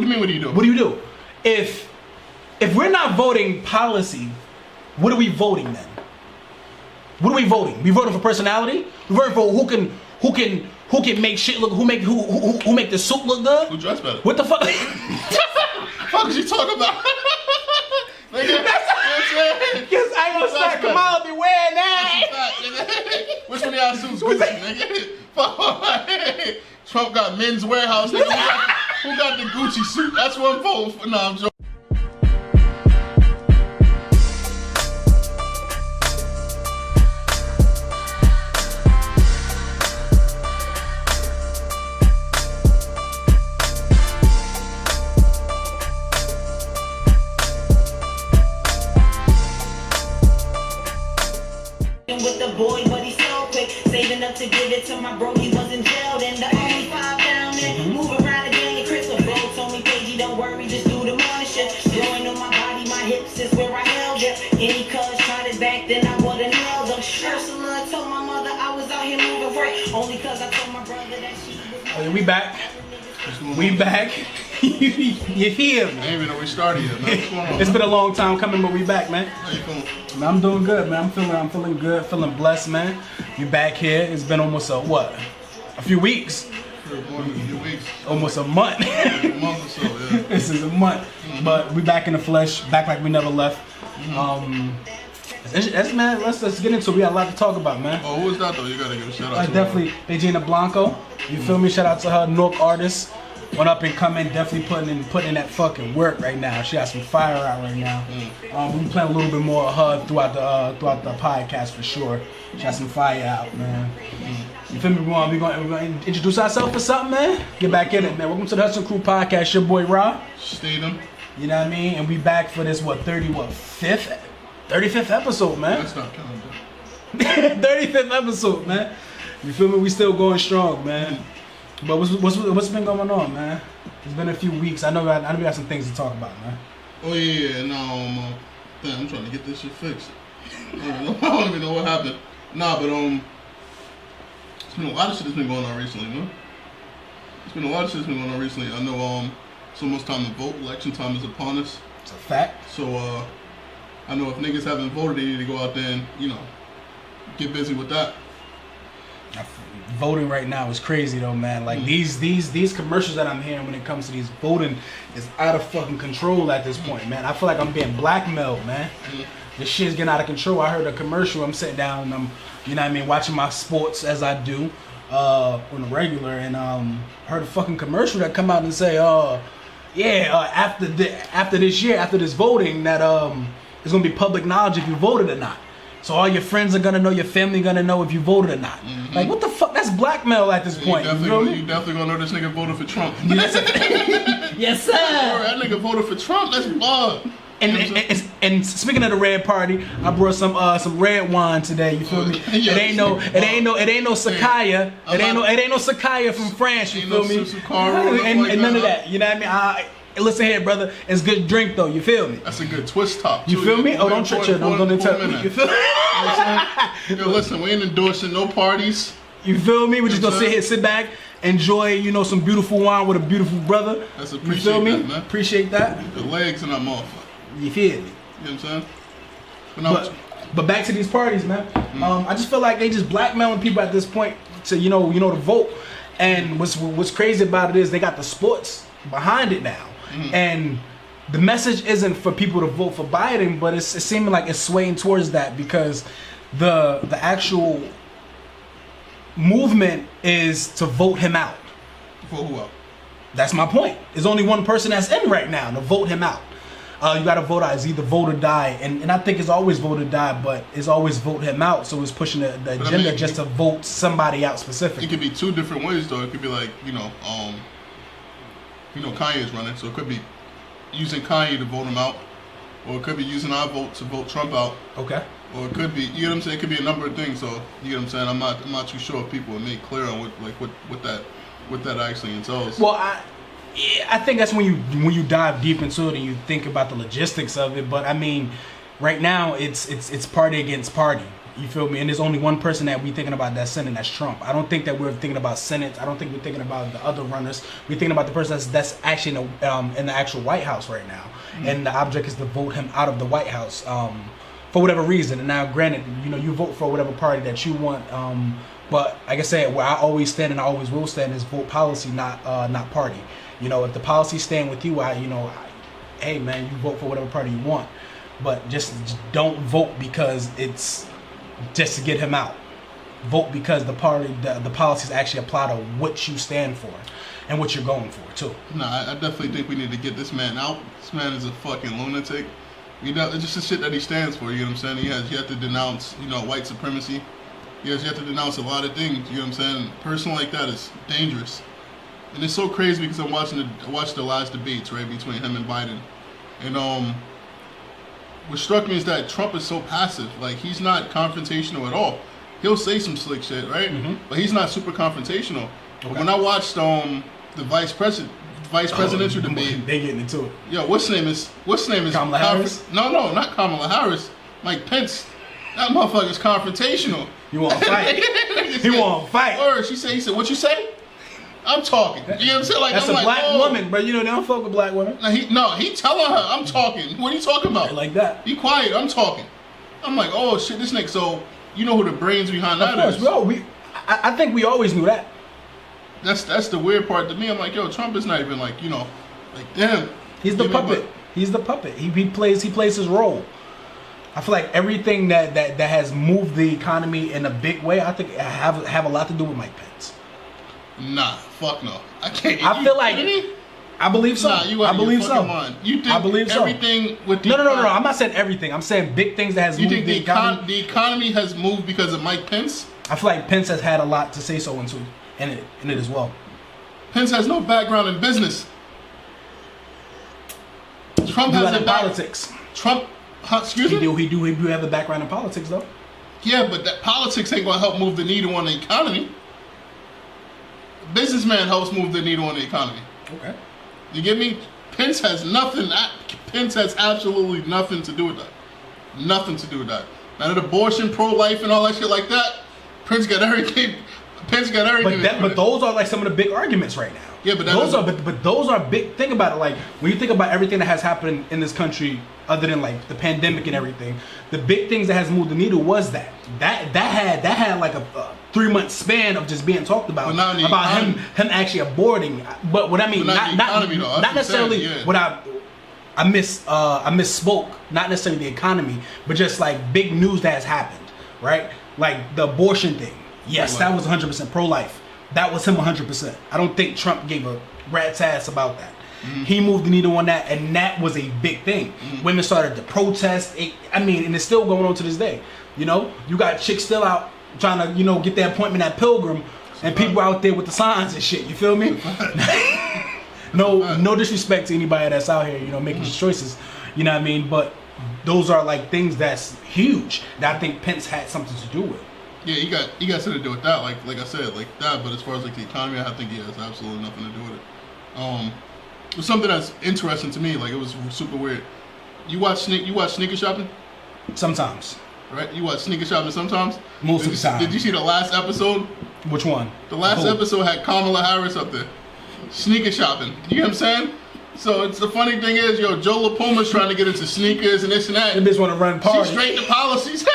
mean, what do you do? What do you do? If we're not voting policy, what are we voting then? What are we voting? We voting for personality? We voting for who can make shit look, who make the suit look good? Who dress better? What the fuck? Fuck is you talking about? Nigga, Because I ain't gonna start come out be wearing that. Which one of y'all suits Gucci, nigga? Fuck. Trump got Men's Warehouse, nigga. Who got the Gucci suit? That's what I'm voting for. Nah, I'm joking. With the boy, but he's so quick, saving up to give it to my bro. He wasn't jailed, and the only 5 down there. Move around again, your crystal ball told me, Pagey, don't worry, just do the morning shift. Growing on my body, my hips is where I held it. Any cuz tried it back, then I would've nailed them. Ursula told my mother I was out here moving right, only cuz I told my brother that she was. Oh, yeah, we back. We back. You hear me? I didn't even know we started yet, man. What's going on? It's been a long time coming, but we back, man. How you feeling? Man, I'm doing good, man. I'm feeling good, feeling blessed, man. We back here. It's been almost a few weeks. More than a few weeks. Almost a month. A month or so, yeah. This is a month. But we back in the flesh, back like we never left. Man, let's get into it. We got a lot to talk about, man. Oh, who is that though? You gotta give a shout out to definitely Pagina Blanco. You feel me? Shout out to her, North artist. Went up and coming, definitely putting in that fucking work right now. She got some fire out right now. We playing a little bit more of her throughout the podcast for sure. She got some fire out, man. You feel me? We're gonna introduce ourselves for something, man. Get back in it, man. Welcome to the HDSNCRW Podcast. Your boy Rob. Stephen. You know what I mean? And we back for this 35th episode, man. That's not counting. 35th episode, man. You feel me? We still going strong, man. But what's been going on, man? It's been a few weeks. I know we got some things to talk about, man. Oh yeah, no, damn, I'm trying to get this shit fixed. I don't even know what happened. Nah, but it's been a lot of shit that's been going on recently, man. It's been a lot of shit that's been going on recently. I know it's almost time to vote. Election time is upon us. It's a fact. So I know if niggas haven't voted, they need to go out there and get busy with that. Voting right now is crazy though, man. Like these commercials that I'm hearing when it comes to these voting is out of fucking control at this point, man. I feel like I'm being blackmailed, man. This shit's getting out of control. I heard a commercial. I'm sitting down and I'm, you know what I mean, watching my sports as I do on the regular, and heard a fucking commercial that come out and say, after this year, after this voting, that it's gonna be public knowledge if you voted or not. So all your friends are gonna know, your family gonna know if you voted or not. Like, what the fuck? That's blackmail at this point. You definitely gonna know this nigga voted for Trump. Yes, sir. That nigga voted for Trump. That's blood. And speaking of the red party, I brought some red wine today. You feel me? It ain't no Sakaya. It ain't no Sakaya from France. You feel me? And none of that. You know what I mean? Listen here, brother. It's good drink though. You feel me? That's a good twist top. You feel me? Oh, don't trick you. Don't tell me. You feel me? Yo, listen, we ain't endorsing no parties. You feel me? We're just gonna sit back, enjoy, some beautiful wine with a beautiful brother. That's you feel me? That, man. Appreciate that. The legs in that motherfucker. You feel me? You know what I'm saying? But back to these parties, man. I just feel like they just blackmailing people at this point to to vote. And what's crazy about it is they got the sports behind it now. And the message isn't for people to vote for Biden, but it's seeming like it's swaying towards that, because the actual movement is to vote him out. Vote who out? That's my point. There's only one person that's in right now to vote him out. You gotta vote out. It's either vote or die, and I think it's always vote or die, but it's always vote him out. So it's pushing the agenda just to vote somebody out specifically. It could be two different ways though. It could be like Kanye's running, so it could be using Kanye to vote him out, or it could be using our vote to vote Trump out. Okay. Or it could be, you know what I'm saying? It could be a number of things. So you know what I'm saying? I'm not too sure if people are made clear on what that actually entails. Well, I think that's when you dive deep into it and you think about the logistics of it. But I mean, right now it's party against party. You feel me? And there's only one person that we thinking about that's Senate, that's Trump. I don't think that we're thinking about Senate. I don't think we're thinking about the other runners. We're thinking about the person that's actually in the actual White House right now. Mm-hmm. And the object is to vote him out of the White House for whatever reason. And now, granted, you vote for whatever party that you want. But like I said, where I always stand and I always will stand is vote policy, not party. If the policy stand with you, hey man, you vote for whatever party you want. But just don't vote because it's just to get him out. Vote because the policies actually apply to what you stand for and what you're going for too. No, I definitely think we need to get this man out. This man is a fucking lunatic. It's just the shit that he stands for. You know what I'm saying? He had to denounce, white supremacy. He has to denounce a lot of things. You know what I'm saying? A person like that is dangerous. And it's so crazy because I watched the last debates, right, between him and Biden. And what struck me is that Trump is so passive. Like, he's not confrontational at all. He'll say some slick shit, right? Mm-hmm. But he's not super confrontational. Okay. When I watched the vice presidential debate, they getting into it. Yo, what's his name is Kamala Harris? No, not Kamala Harris. Mike Pence. That motherfucker's confrontational. You want to fight? He want to fight. Or he said, what you say? I'm talking. You know what I'm saying? Like, that's I'm a black woman, but they don't fuck with black women. He telling her, I'm talking. What are you talking about? Like that. Be quiet, I'm talking. I'm like, oh shit, this nigga. So you know who the brains behind that is? I think we always knew that. That's the weird part to me. I'm like, yo, Trump is not even like, damn. He's the puppet. He's the puppet. He plays his role. I feel like everything that has moved the economy in a big way, I think have a lot to do with Mike Pence. Nah, fuck no. I can't. I feel like I believe so. Nah, I believe so. Mind. You think I believe everything so. with the No. I'm not saying everything. I'm saying big things that has moved the economy. The economy has moved because of Mike Pence? I feel like Pence has had a lot to say so in it as well. Pence has no background in business. Trump has in politics. Trump, excuse me? He do have a background in politics though. Yeah, but that politics ain't gonna help move the needle on the economy. Businessman helps move the needle on the economy. Okay. You get me? Pence has nothing. Pence has absolutely nothing to do with that. Nothing to do with that. Now, that abortion, pro-life, and all that shit like that, Pence got everything. But those are like some of the big arguments right now. Yeah, but those are big. Think about it. Like when you think about everything that has happened in this country, other than like the pandemic and everything, the big things that has moved the needle was that had like a 3-month span of just being talked about him actually aborting. But what I mean, not necessarily what I misspoke. Not necessarily the economy, but just like big news that has happened, right? Like the abortion thing. Yes, that was 100% pro-life. That was him 100%. I don't think Trump gave a rat's ass about that. Mm-hmm. He moved the needle on that, and that was a big thing. Mm-hmm. Women started to protest. And it's still going on to this day. You got chicks still out trying to, get their appointment at Pilgrim, and people out there with the signs and shit. You feel me? No disrespect to anybody that's out here, making these choices. You know what I mean? But those are like things that's huge that I think Pence had something to do with. Yeah, you got something to do with that. Like I said, like that. But as far as like the economy, I think he has absolutely nothing to do with it. It was something that's interesting to me. Like it was super weird. You watch sneaker shopping? Sometimes. Right? You watch sneaker shopping sometimes? Most of the time. Did you see the last episode? Which one? The last episode had Kamala Harris up there. Sneaker shopping. You know what I'm saying? So it's the funny thing is, Joe LaPuma's trying to get into sneakers and this and that. They just want to run parties. She's straight to policies.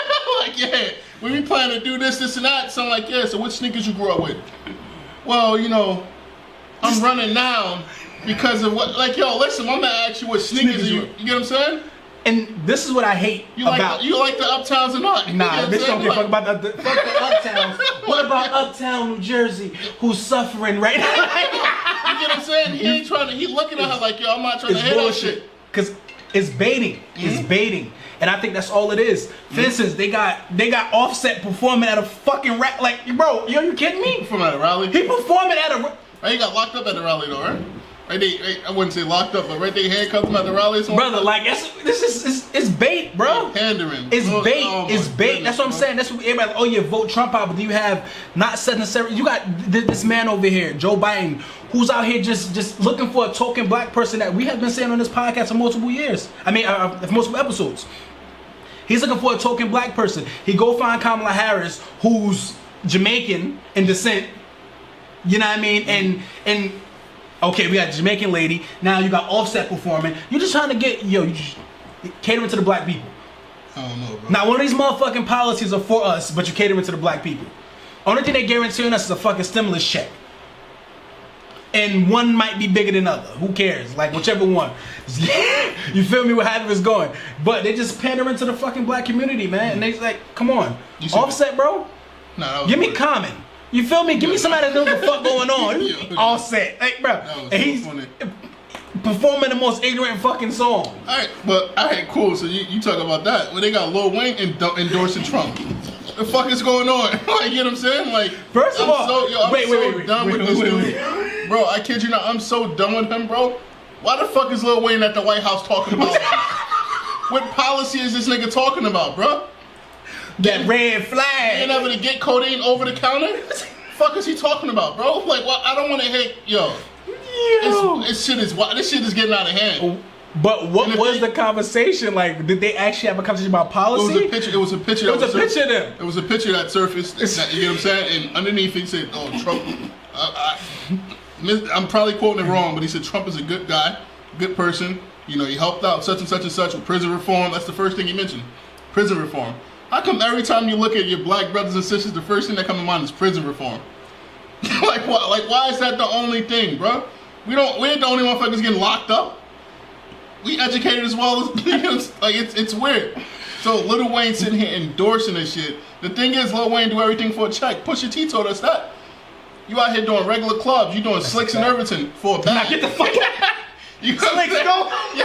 Like, yeah, we plan to do this and that. So I'm like, yeah, so what sneakers you grew up with? Well, I'm running down because of what, like, listen, I'm going to ask you what sneakers you get what I'm saying? And this is what I hate about... You like the Uptowns or not? Nah, bitch don't give a fuck about the Uptowns. What about Uptown, New Jersey, who's suffering right now? You get what I'm saying? He ain't trying to... He looking at her like, I'm not trying to hear that shit. Because it's baiting. Mm-hmm. It's baiting. And I think that's all it is. For instance, they got Offset performing at a fucking rally. Like, bro, you kidding me? Performing at a rally? He performing at a... Right, he got locked up at the rally though, right? I wouldn't say locked up, but right they handcuffed him at the rally. Brother, like it's bait, bro. Pandering. It's bait. It's bait. That's what I'm saying. That's what everybody like, you vote Trump out, but do you have not necessarily? You got this man over here, Joe Biden, who's out here just looking for a token black person that we have been saying on this podcast for multiple years. For multiple episodes. He's looking for a token black person. He go find Kamala Harris, who's Jamaican in descent. You know what I mean? And okay, we got a Jamaican lady. Now you got Offset performing. You're just trying to get you just catering to the black people. I don't know, bro. Now one of these motherfucking policies are for us, but you're catering to the black people. Only thing they guaranteeing us is a fucking stimulus check. And one might be bigger than other. Who cares? Like whichever one. You feel me? However it's going. But they just pandering to the fucking black community, man. And they like, come on. Offset, bro? Nah, give me Common. You feel me? Give me somebody that knows what the fuck going on. Offset. Like, bro. And he's performing the most ignorant fucking song. Alright, cool. So you talk about that. Well, they got Lil Wayne endorsing Trump. The fuck is going on? Like, you know what I'm saying? Like, first of all, I'm done with this dude. Bro, I kid you not, I'm so done with him, bro. Why the fuck is Lil Wayne at the White House talking about? What policy is this nigga talking about, bro? That red flag. Ain't able to get codeine over the counter? Fuck is he talking about, bro? Like, well, I don't want to hate, this shit is getting out of hand. But what was the conversation like? Did they actually have a conversation about policy? It was a picture. It was a picture of them. It was a picture that surfaced. You know what I'm saying? And underneath it said, "Oh, Trump." I'm probably quoting it wrong, but he said Trump is a good guy, good person. You know, he helped out such and such and such with prison reform. That's the first thing he mentioned, prison reform. How come every time you look at your black brothers and sisters, the first thing that comes to mind is prison reform? Like what? Like why is that the only thing, bro? We ain't the only motherfuckers getting locked up. We educated as well as like it's weird. So Lil Wayne sitting here endorsing this shit. The thing is, Lil Wayne do everything for a check. Pusha T told us that. You out here doing regular clubs. You doing Slicks and Irvington for a bag. Now get the fuck out. You Slicks go. You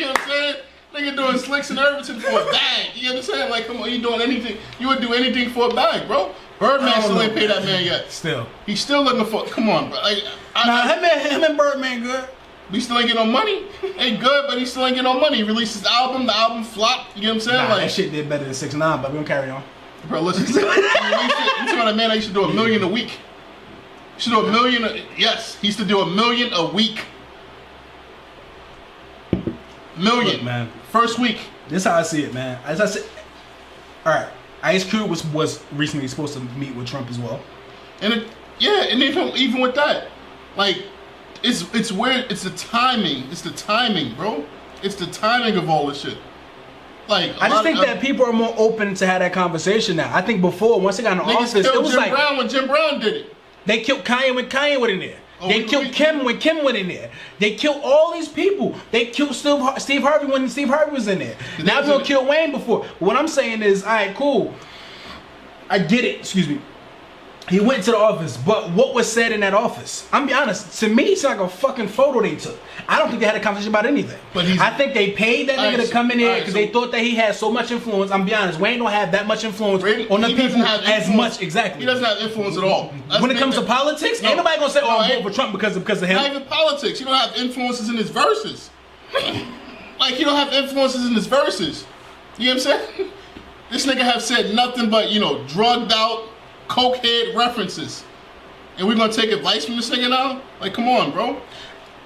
know what I'm saying? Nigga doing Slicks and Irvington for a bag. You know what I'm saying? Like, come on, you doing anything? You would do anything for a bag, bro. Birdman still ain't paid that man yet. Still. He's still looking for. Come on, bro. Like, him and Birdman good. We still ain't getting no money. Ain't good, but he still ain't getting no money. He released his album, the album flopped. You know what I'm saying? That shit did better than 6ix9ine, but we don't carry on. Bro, listen. You talking about a man that used to do $1 million a week. He should do $1 million. Yes, he used to do $1 million a week. Million, look, man. First week. This is how I see it, man. As I said, all right. Ice Cube was recently supposed to meet with Trump as well. And even with that, like. It's weird. It's the timing. It's the timing, bro. It's the timing of all this shit. Like I just think that people are more open to have that conversation now. I think before, once they got in office, it was Jim Brown when Jim Brown did it. They killed Kanye when Kanye went in there. They killed Kim when Kim went in there. They killed all these people. They killed Steve Harvey when Steve Harvey was in there. Now they're gonna kill Wayne before. What I'm saying is, all right, cool. I get it. Excuse me. He went to the office, but what was said in that office? I'm be honest, to me, it's like a fucking photo they took. I don't think they had a conversation about anything. I think they paid that nigga to come in here because they thought that he had so much influence. I'm be honest, Wayne don't have that much influence on the people as much. Exactly. He doesn't have influence at all. When it comes to politics, ain't nobody gonna say, "Oh, I'm voting for Trump because of him." Not even politics. You don't have influences in his verses. Like you don't have influences in his verses. You know what I'm saying? This nigga have said nothing but drugged out. Cokehead references, and we're gonna take advice from this nigga now? Like, come on, bro.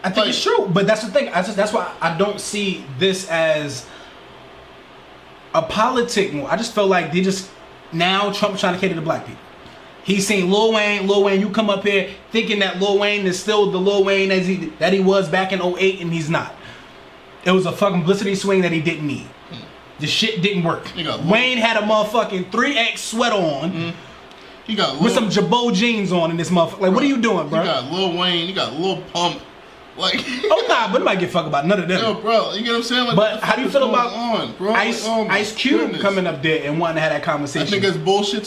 I think it's true, but that's the thing. That's why I don't see this as a politic move. I just feel like they just now Trump trying to cater to black people. He's seen Lil Wayne. Lil Wayne, you come up here thinking that Lil Wayne is still the Lil Wayne that he was back in 2008, and he's not. It was a fucking publicity swing that he didn't need. The shit didn't work. Wayne had a motherfucking 3X sweater on. He got with some Jabot jeans on in this motherfucker. Like, what are you doing, bro? You got Lil Wayne. You got Lil Pump. Like, oh nah, but nobody give a fuck about none of them. Yo, bro, you get what I'm saying? Like, but how do you feel about Ice Cube goodness. coming up there and wanting to have that conversation? I think it's bullshit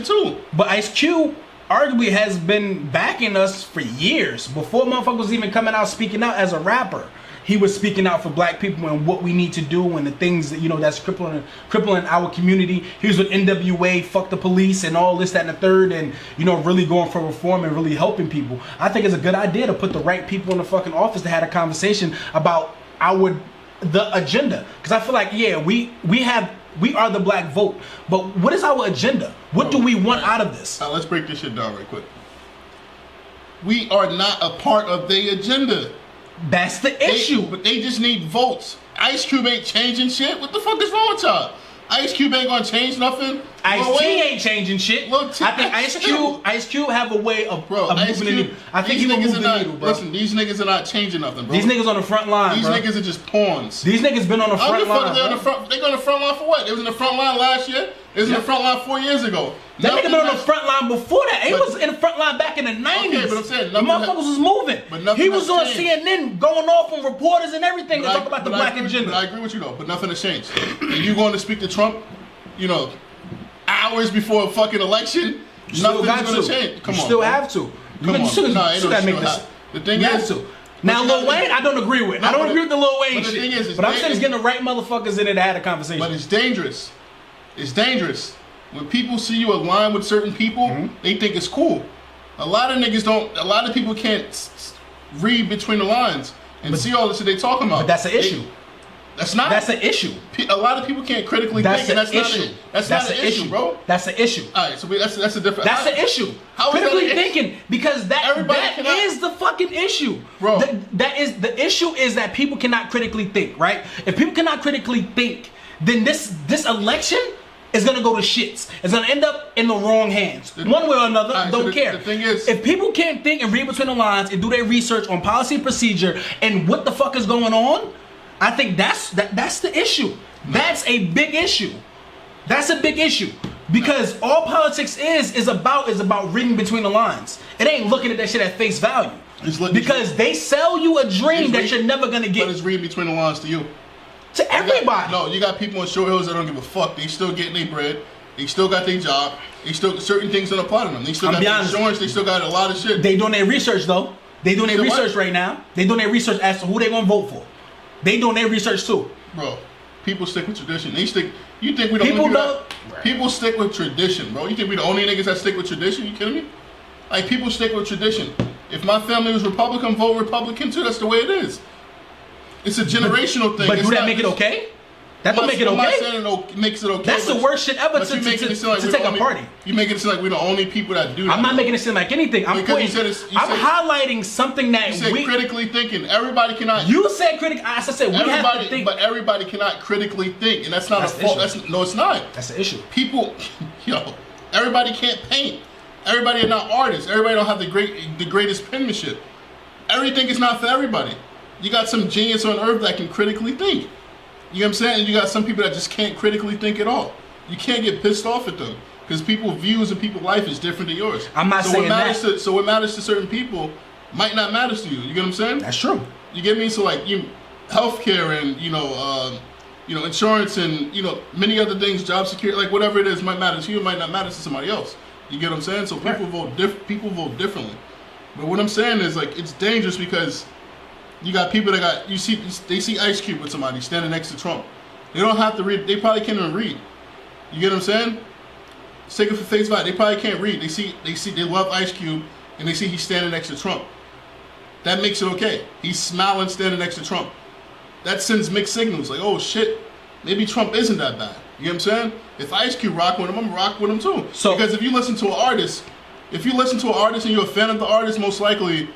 too. But Ice Cube arguably has been backing us for years. Before motherfuckers was even coming out speaking out as a rapper. He was speaking out for black people and what we need to do and the things that that's crippling our community. He was with NWA, fuck the police, and all this, that, and the third, and really going for reform and really helping people. I think it's a good idea to put the right people in the fucking office to have a conversation about the agenda. Because I feel like we are the black vote, but what is our agenda? What do we want out of this? Let's break this shit down right quick. We are not a part of the agenda. That's the issue. But they just need votes. Ice Cube ain't changing shit. What the fuck is wrong with y'all? Ice Cube ain't gonna change nothing. Ice-T ain't changing shit. I think Ice Cube have a way of moving the needle. I think he will move the needle, bro. Listen, these niggas are not changing nothing, bro. These niggas on the front line, These niggas are just pawns. These niggas been on the front line. They go on the front line for what? They was in the front line last year. They was in the front line 4 years ago. That nigga been on the front line before that. He was in the front line back in the 90s. Okay, but I'm saying the motherfuckers was moving. He was on CNN going off on reporters and everything to talk about the black agenda. But I agree with you though, but nothing has changed. And you going to speak to Trump, you know, hours before a fucking election, nothing's gonna change. Come on, still have to. You still gotta make this. The thing is, now Lil Wayne, I don't agree with. I don't agree with the Lil Wayne shit. But the thing is, but I'm saying it's getting the right motherfuckers in it to have a conversation. But it's dangerous. It's dangerous. When people see you align with certain people, they think it's cool. A lot of niggas don't. A lot of people can't read between the lines and see all the shit they talking about. But that's an issue. That's not. That's an issue. A lot of people can't critically think, and that's not it. That's not an issue, bro. That's an issue. All right, so that's a different. That's an issue. How critically is that thinking, because that is the fucking issue, bro. That is the issue. Is that people cannot critically think, right? If people cannot critically think, then this election is gonna go to shits. It's gonna end up in the wrong hands, one way or another. Right, don't care. The thing is, if people can't think and read between the lines and do their research on policy and procedure and what the fuck is going on, I think that's the issue. That's a big issue. That's a big issue because all politics is about reading between the lines. It ain't looking at that shit at face value. Because they sell you a dream that you're never gonna get. But it's reading between the lines to you. To everybody. You got people in Short Hills that don't give a fuck. They still getting their bread. They still got their job. They still certain things don't apply to them. They still got their insurance. They still got a lot of shit. They doing their research though. They doing their research right now. They doing their research as to who they gonna vote for. They doing their research too. Bro, people stick with tradition. You think we the only people people stick with tradition, bro. You think we the only niggas that stick with tradition? You kidding me? Like, people stick with tradition. If my family was Republican, vote Republican too. That's the way it is. It's a generational thing. But do that make it okay? That don't make it okay? I'm not saying it makes it okay. That's the worst shit ever to take a party. You making it seem like we're the only people that do that. I'm not making it seem like anything. I'm highlighting something that you said critically thinking. Everybody cannot. You said critically. As I said, we have to think. But everybody cannot critically think, and that's not a fault. No, it's not. That's the issue. People, everybody can't paint. Everybody are not artists. Everybody don't have the greatest penmanship. Everything is not for everybody. You got some genius on earth that can critically think. You know what I'm saying? And you got some people that just can't critically think at all. You can't get pissed off at them because people's views and people's life is different than yours. I'm not saying that. So what matters to certain people might not matter to you. You get what I'm saying? That's true. You get me? So like healthcare and insurance and many other things, job security, like whatever it is, might matter to you, might not matter to somebody else. You get what I'm saying? So people vote differently. But what I'm saying is like it's dangerous because you got people that they see Ice Cube with somebody standing next to Trump. They don't have to read. They probably can't even read. You get what I'm saying? Take it for face value. They probably can't read. They love Ice Cube and they see he's standing next to Trump. That makes it okay. He's smiling standing next to Trump. That sends mixed signals. Like, oh shit, maybe Trump isn't that bad. You know what I'm saying? If Ice Cube rock with him, I'm gonna rock with him too. Because if you listen to an artist and you're a fan of the artist, most likely.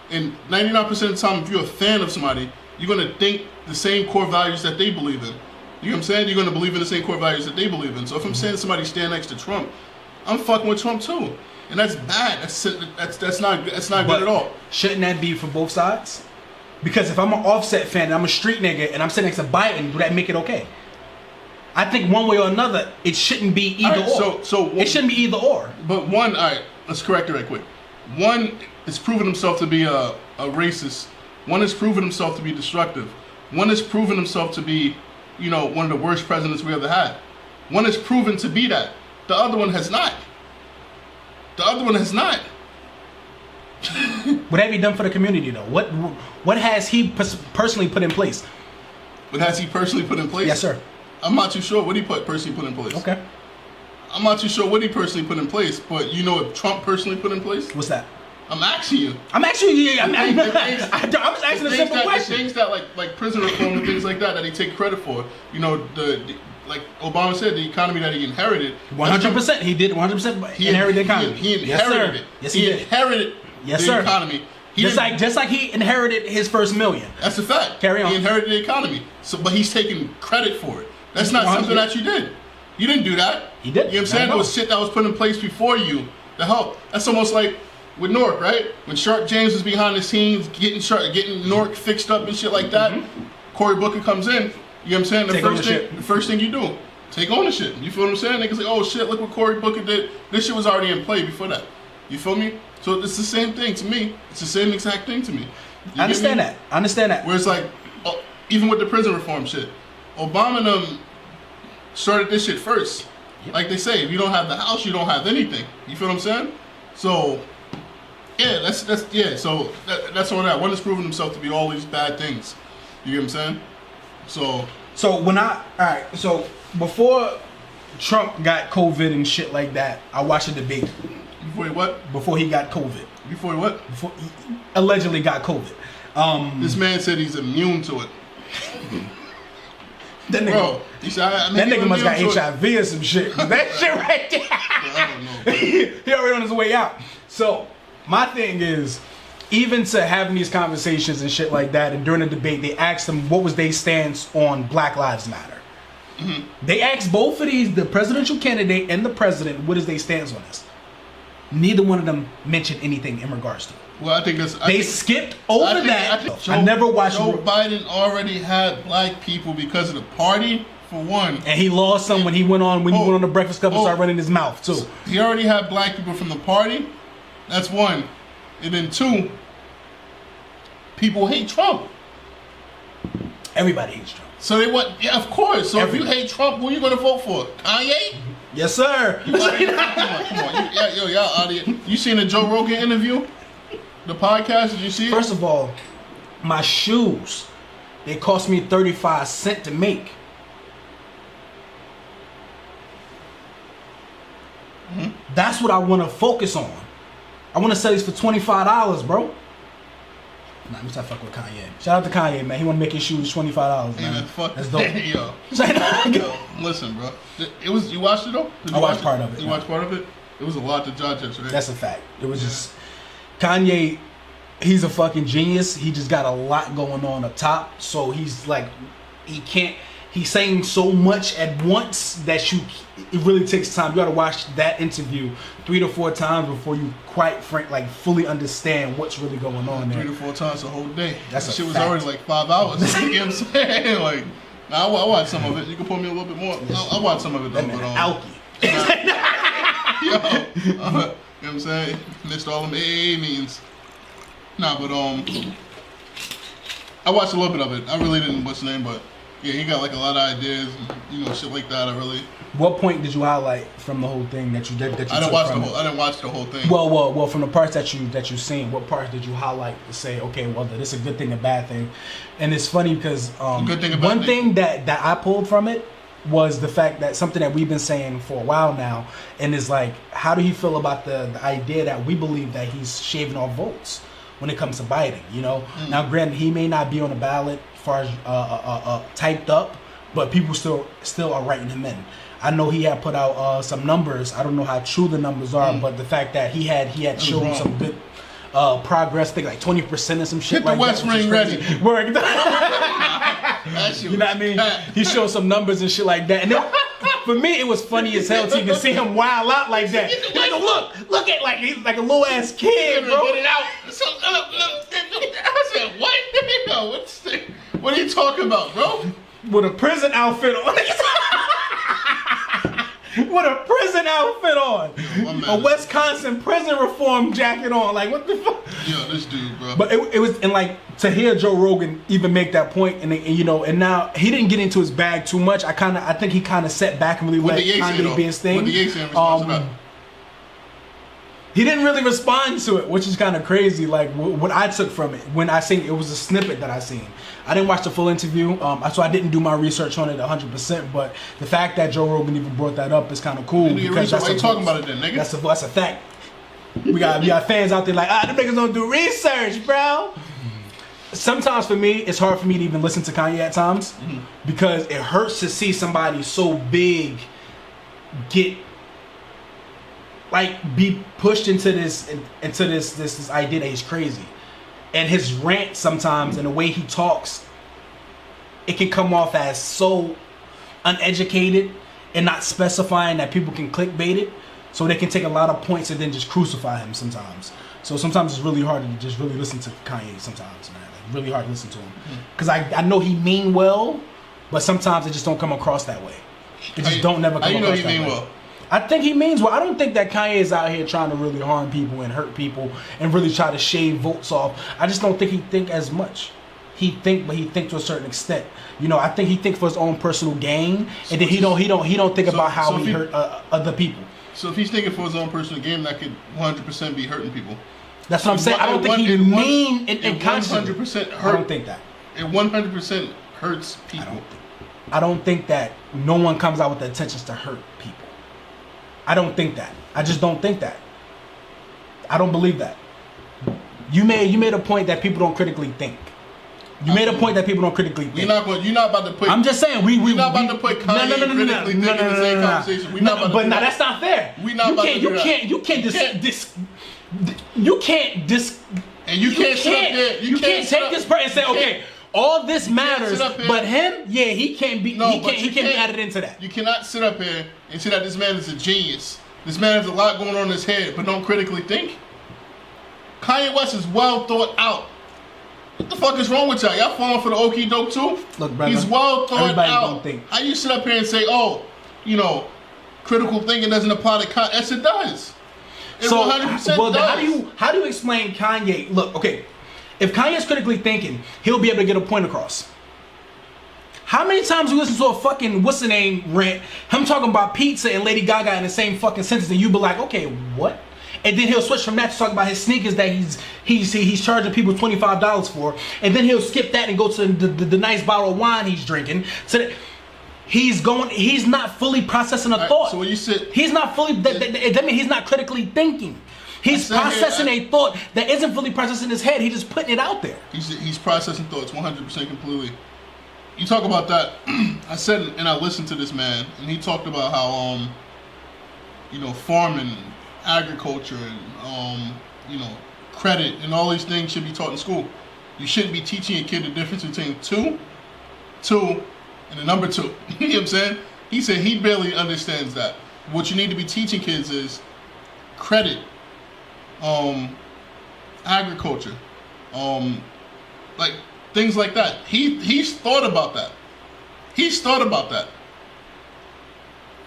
And 99% of the time, if you're a fan of somebody, you're going to think the same core values that they believe in. You know what I'm saying? You're going to believe in the same core values that they believe in. So if I'm saying somebody stand next to Trump, I'm fucking with Trump too. And that's bad. That's not good at all. Shouldn't that be for both sides? Because if I'm an Offset fan and I'm a street nigga and I'm sitting next to Biden, would that make it okay? I think one way or another, it shouldn't be either or. It shouldn't be either or. But one, all right, let's correct it right quick. One has proven himself to be a racist. One has proven himself to be destructive. One has proven himself to be, one of the worst presidents we ever had. One has proven to be that. The other one has not. What have you done for the community though? What has he personally put in place? What has he personally put in place? Yes, sir. I'm not too sure what he personally put in place. Okay. I'm not too sure what he personally put in place, but you know what Trump personally put in place? Like I'm asking you. I'm just asking a simple question. The things that like prison reform and things like that he take credit for. Like Obama said, the economy that he inherited. 100%. He did 100% inherit the economy. He inherited it. Yes, he did. Inherited the economy. Just like he inherited his first million. That's a fact. Carry on. He inherited the economy. But he's taking credit for it. That's not something that you did. You didn't do that. He did. You know what I'm saying? There was shit that was put in place before you to help. That's almost like with Newark, right? When Shark James was behind the scenes getting Newark fixed up and shit like that, Cory Booker comes in. You know what I'm saying? The first thing you do, take ownership. You feel what I'm saying? Niggas like, oh shit, look what Cory Booker did. This shit was already in play before that. You feel me? So it's the same thing to me. It's the same exact thing to me. I understand that. Where it's like, even with the prison reform shit, Obama and them started this shit first. Yep. Like they say, if you don't have the house, you don't have anything. You feel what I'm saying? So, yeah, that's So that's all that. One is proving himself to be all these bad things. You get what I'm saying? So before Trump got COVID and shit like that, I watched a debate. Before he what? Before he got COVID. Before he what? Before he allegedly got COVID. This man said he's immune to it. That nigga, bro, that nigga must got HIV or some shit. That shit right there. I don't know. He already on his way out. So my thing is, even to having these conversations and shit like that, and during the debate, they asked them what was their stance on Black Lives Matter. Mm-hmm. They asked both of these, the presidential candidate and the president, what is their stance on this? Neither one of them mentioned anything in regards to it. Well, I think they skipped over that. I never watched. Joe Biden already had black people because of the party, for one. And he lost some when he went on the Breakfast Club and started running his mouth too. He already had black people from the party. That's one. And then two, people hate Trump. Everybody hates Trump. So they want, yeah, of course. So if you hate Trump, who are you going to vote for? Kanye? Yes, sir. Come on. Y'all out of here. You seen the Joe Rogan interview? The podcast? Did you see it? First of all, my shoes, they cost me 35 cents to make. Mm-hmm. That's what I want to focus on. I want to sell these for $25, bro. Nah, let me start fucking with Kanye. Shout out to Kanye, man. He want to make his shoes $25, man. Man, fuck that's dope. Yo, listen, bro. You watched it though? I watched part of it. You watched part of it? It was a lot to digest, right? That's a fact. It was just Kanye. He's a fucking genius. He just got a lot going on up top. So he's like, he's saying so much at once that it really takes time. You got to watch that interview 3 to 4 times before you fully understand what's really going on there. 3 to 4 times a whole day. That shit was already like 5 hours. You know what I'm saying? Like, I watched some of it. You can pull me a little bit more. I watched some of it though. You know what I'm saying? Missed all them means. Nah, but I watched a little bit of it. I really didn't what's the name, but yeah, he got like a lot of ideas, and, shit like that. What point did you highlight from the whole thing that you did? I didn't watch the whole thing. Well, from the parts that you seen, what parts did you highlight to say, okay, well, this is a good thing, a bad thing? And it's funny because one thing that I pulled from it was the fact that something that we've been saying for a while now, and is like, how do you feel about the idea that we believe that he's shaving off votes when it comes to Biden? Now granted, he may not be on the ballot as far as typed up, but people still are writing him in. I know he had put out some numbers. I don't know how true the numbers are, but the fact that he had shown some good progress, I think like 20% or some shit. Get the West Ring ready. You know what I mean? He showed some numbers and shit like that. And then, for me, it was funny as hell to even see him wild out like that. Look at like he's like a little ass kid, bro. Get it out. I said, what? What are you talking about, bro? With a prison outfit on. With a prison outfit on. A Wisconsin prison reform jacket on. Like, what the fuck? Yo, this dude, bro. But it was, and like, to hear Joe Rogan even make that point, and now he didn't get into his bag too much. I think he kind of sat back and really let Kanye be his thing. He didn't really respond to it, which is kind of crazy. Like, what I took from it, when I seen it was a snippet that I seen. I didn't watch the full interview, so I didn't do my research on it 100%. But the fact that Joe Rogan even brought that up is kind of cool. Because why you talking about it then, nigga? That's a fact. We got fans out there like, them niggas don't do research, bro. Sometimes for me, it's hard for me to even listen to Kanye at times because it hurts to see somebody so big be pushed into this idea that he's crazy. and his rant sometimes and the way he talks, it can come off as so uneducated and not specifying that people can clickbait it, so they can take a lot of points and then just crucify him sometimes. So sometimes it's really hard to just really listen to Kanye sometimes, man. Like, really hard to listen to him. Because I know he mean well, but sometimes it just don't come across that way. It just don't never come across that way. How you know he mean well? I think he means well. I don't think that Kanye is out here trying to really harm people and hurt people and really try to shave votes off. I just don't think he think as much. He think to a certain extent. You know, I think he think for his own personal gain, and then he don't think about how he hurt other people. So if he's thinking for his own personal gain, that could 100% be hurting people. That's what I'm saying. I don't think he mean it consciously. 100% hurt. I don't think that. It 100% hurts people. I don't think that no one comes out with the intentions to hurt people. I don't think that. I just don't think that. I don't believe that. You made a point that people don't critically think. You made a point that people don't critically think. You're not about to put. I'm just saying we're not about to put Kanye critically think in the same conversation. We're not about to. But now that's not fair. We're not about to do that. You can't take this part and say, okay, all this matters, but him, yeah, he can't be. He can't be added into that. You cannot sit up here and say that this man is a genius. This man has a lot going on in his head, but don't critically think. Kanye West is well thought out. What the fuck is wrong with y'all? Y'all falling for the okie doke too? Look, brother, he's well thought out. Don't think. How you sit up here and say, oh, you know, critical thinking doesn't apply to Kanye? Yes, it does. It 100% well, does. How do you explain Kanye? Look, okay, if Kanye's critically thinking, he'll be able to get a point across. How many times you listen to a fucking what's the name rant? Him talking about pizza and Lady Gaga in the same fucking sentence, and you be like, okay, what? And then he'll switch from that to talk about his sneakers that he's charging people $25 for, and then he'll skip that and go to the nice bottle of wine he's drinking. So that he's not fully processing a thought. So when you sit, he's not fully. That means he's not critically thinking. He's processing a thought that isn't fully processed in his head. He's just putting it out there. He's processing thoughts 100% completely. You talk about that. I said, and I listened to this man, and he talked about how farming, agriculture, and credit and all these things should be taught in school. You shouldn't be teaching a kid the difference between two and the number 2. You know what I'm saying? He said he barely understands that. What you need to be teaching kids is credit, agriculture, like things like that. He's thought about that.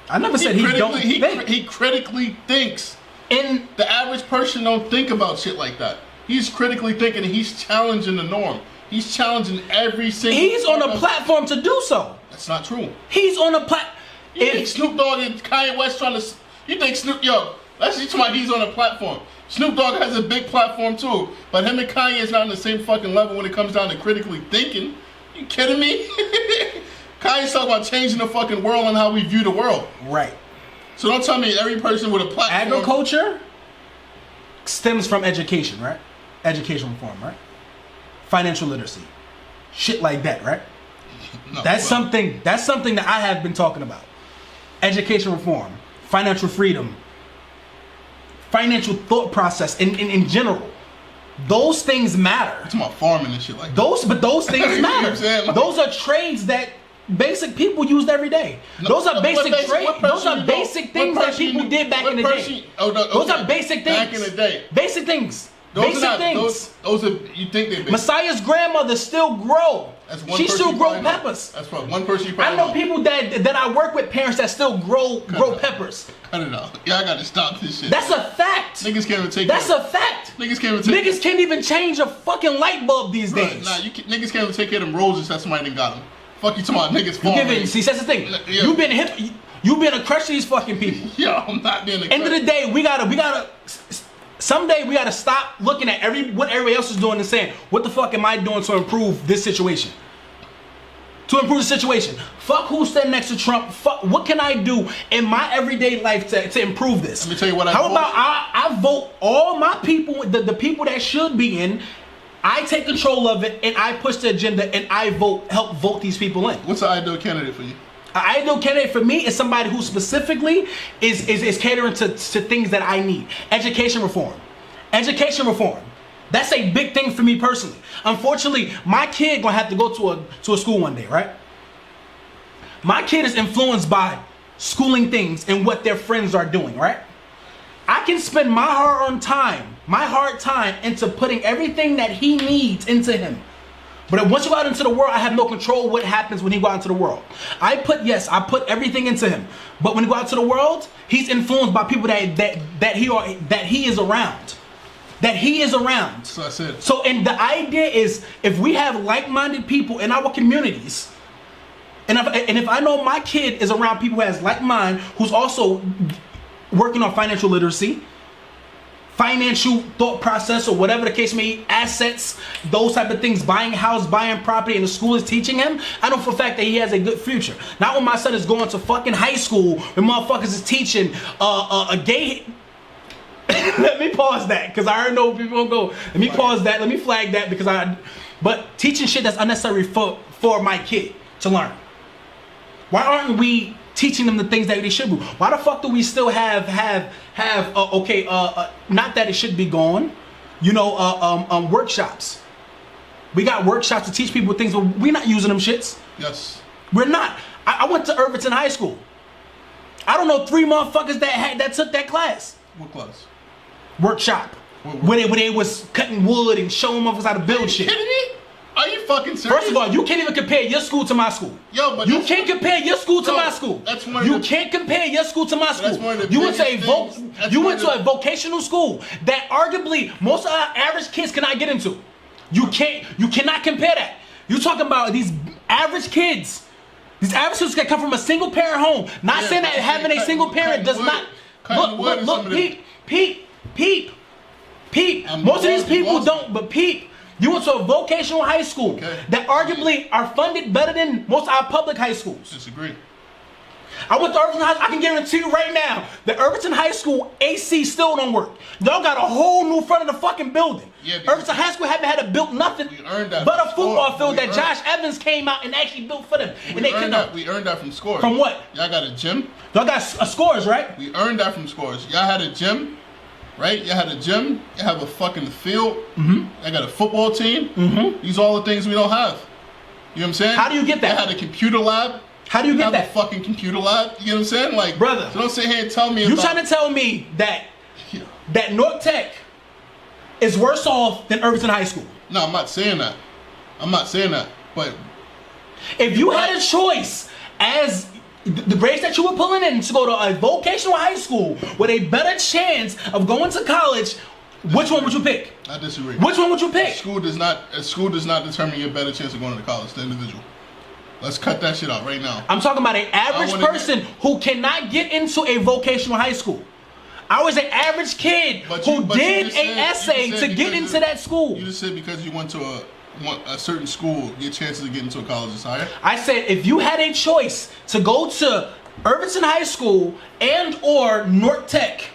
I never said he don't think. He critically thinks. And the average person don't think about shit like that. He's critically thinking, and he's challenging the norm. He's challenging every single. He's on a platform to do so. That's not true. He's on a platform. You think Snoop Dogg and Kanye West trying to? You think that's just why he's on a platform. Snoop Dogg has a big platform too, but him and Kanye is not on the same fucking level when it comes down to critically thinking. You kidding me? Kanye's talking about changing the fucking world and how we view the world. Right. So don't tell me every person with a platform. Agriculture stems from education, right? Education reform, right? Financial literacy, shit like that, right? That's something that I have been talking about. Education reform, financial freedom, financial thought process in general. Those things matter. It's about farming and shit like that. Those things matter. Those are trades that basic people used every day. Those are basic trades. Those are basic things that people did back in the day. Those are basic things. Back in the day. Basic things. Basic things. Those are, you think they're basic. Messiah's grandmother still grow. She still grow peppers. That's probably one person you probably know people that I work with, parents that still grow peppers. Cut it out. Yeah, I gotta stop this shit. That's a fact. Niggas can't even take That's a fact. Niggas can't even change a fucking light bulb these days. Nah, niggas can't even take care of them roses that somebody done got them. Fuck you talking about niggas farming. See, that's the thing. Yeah. You been a crush to these fucking people. Yo, I'm not being a crush. End of the day, we gotta someday we gotta stop looking at what everybody else is doing and saying, what the fuck am I doing to improve this situation? Fuck who's standing next to Trump. Fuck, what can I do in my everyday life to improve this? Let me tell you what How about I vote all my people, the people that should be in, I take control of it and I push the agenda and I help vote these people in. What's the ideal candidate for you? An ideal candidate for me is somebody who specifically is catering to things that I need. Education reform. That's a big thing for me personally. Unfortunately, my kid gonna have to go to a school one day, right? My kid is influenced by schooling things and what their friends are doing, right? I can spend my hard time into putting everything that he needs into him. But once you go out into the world, I have no control what happens when he go out into the world. I put everything into him. But when he go out to the world, he's influenced by people that he is around. That he is around. So that's it. So, and the idea is, if we have like-minded people in our communities, and if I know my kid is around people who has like mine, who's also working on financial literacy, financial thought process, or whatever the case may be, assets, those type of things, buying a house, buying property, and the school is teaching him, I know for a fact that he has a good future. Not when my son is going to fucking high school and motherfuckers is teaching a gay... Let me pause that, because I already know people gonna go. Let me pause that, let me flag that, because but teaching shit that's unnecessary for my kid to learn. Why aren't we teaching them the things that they should do? Why the fuck do we still have not that it should be gone, workshops. We got workshops to teach people things, but we're not using them shits. Yes. We're not. I went to Irvington High School. I don't know 3 motherfuckers that took that class. What class? Workshop. Where they was cutting wood and showing motherfuckers how to build shit. Are you kidding me? Are you fucking serious? First of all, you can't even compare your school to my school. Yo, but you can't compare your school to my school. That's one of you can't compare your school to my school. That's one of the you went to a a vocational school that arguably most of our average kids cannot get into. You cannot compare that. You're talking about these average kids. These average kids that come from a single parent home. Not saying that having a single parent does not. Look, peep. Most of these people don't, but peep. You went to a vocational high school that arguably are funded better than most of our public high schools. Disagree. I went to Irvington High School. I can guarantee you right now that Irvington High School AC still don't work. Y'all got a whole new front of the fucking building. Yeah, Irvington High School haven't had to build nothing but a football field that Josh Evans came out and actually built for them. We earned that from Scores. From what? Y'all got a gym. Y'all got Scores, right? We earned that from Scores. Y'all had a gym. Right? You had a gym, you have a fucking field, you got a football team. These are all the things we don't have. You know what I'm saying? How do you get that? You had a computer lab. How do you get that? A fucking computer lab. You know what I'm saying? Like, brother, so don't sit here and tell me you trying to tell me that North Tech is worse off than Irvington High School? No, I'm not saying that. But if you had a choice as the grades that you were pulling in to go to a vocational high school with a better chance of going to college, which one would you pick? I disagree. Which one would you pick? A school does not determine your better chance of going to college, the individual. Let's cut that shit out right now. I'm talking about an average person who cannot get into a vocational high school. I was an average kid who did an essay to get into that school. You just said because you went to a certain school, your chances of getting to a college is higher? I said if you had a choice to go to Irvington High School and or North Tech,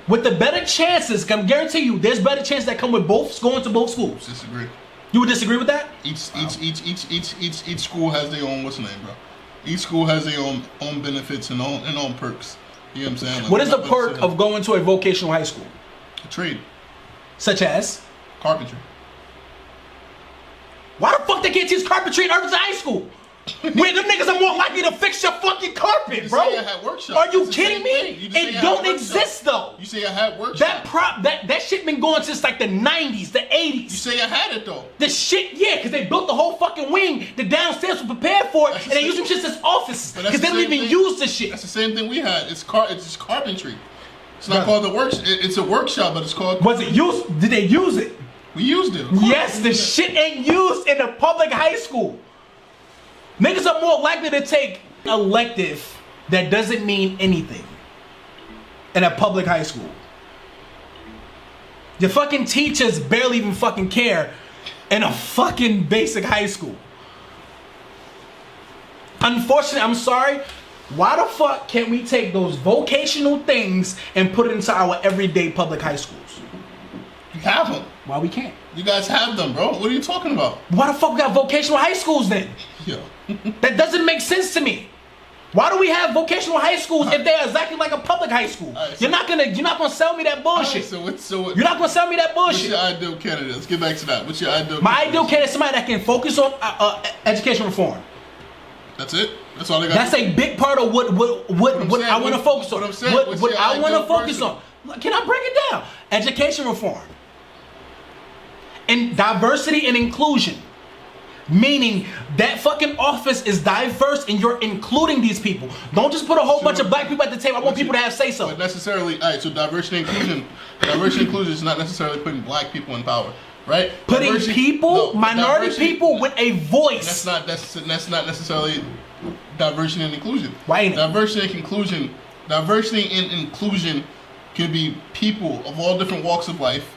with the better chances, I guarantee you, there's better chances that come with both going to both schools. Disagree. You would disagree with that? Each school has their own bro. Each school has their own benefits and own perks. You know what I'm saying? Like, what is the perk of going to a vocational high school? A trade. Such as? Carpentry. Why the fuck they can't teach carpentry in Irvington High School? Where them niggas are more likely to fix your fucking carpet, bro. You say I had workshops. Are you kidding me? It don't exist though. You say I had workshops. That shit been going since like the 90s, the 80s. You say I had it though. The shit, yeah, because they built the whole fucking wing. The downstairs were prepared for it, and they use them shit as offices because they don't even use the shit. That's the same thing we had. It's just carpentry. It's not called the works. It's a workshop, but it's called. Was it used? Did they use it? We used it. Yes, the shit ain't used in a public high school. Niggas are more likely to take an elective that doesn't mean anything in a public high school. The fucking teachers barely even fucking care in a fucking basic high school. Unfortunately, I'm sorry. Why the fuck can't we take those vocational things and put it into our everyday public high schools? You have them. Why we can't? You guys have them, bro. What are you talking about? Why the fuck we got vocational high schools then? Yeah. That doesn't make sense to me. Why do we have vocational high schools if they're exactly like a public high school? Right, you're not gonna sell me that bullshit. Right, you're not gonna sell me that bullshit. What's your ideal candidate? Let's get back to that. What's your ideal? My ideal candidate is somebody that can focus on education reform. That's it. That's all they got. That's a big part of what I want to focus on. What I want to focus on. Can I break it down? Education reform and diversity and inclusion. Meaning that fucking office is diverse and you're including these people. Don't just put a whole bunch of black people at the table. I want people to have say so. But necessarily, alright, so diversity and inclusion is not necessarily putting black people in power, right? Putting minority people with a voice. That's not necessarily diversity and inclusion. Why ain't it? Diversity and inclusion can be people of all different walks of life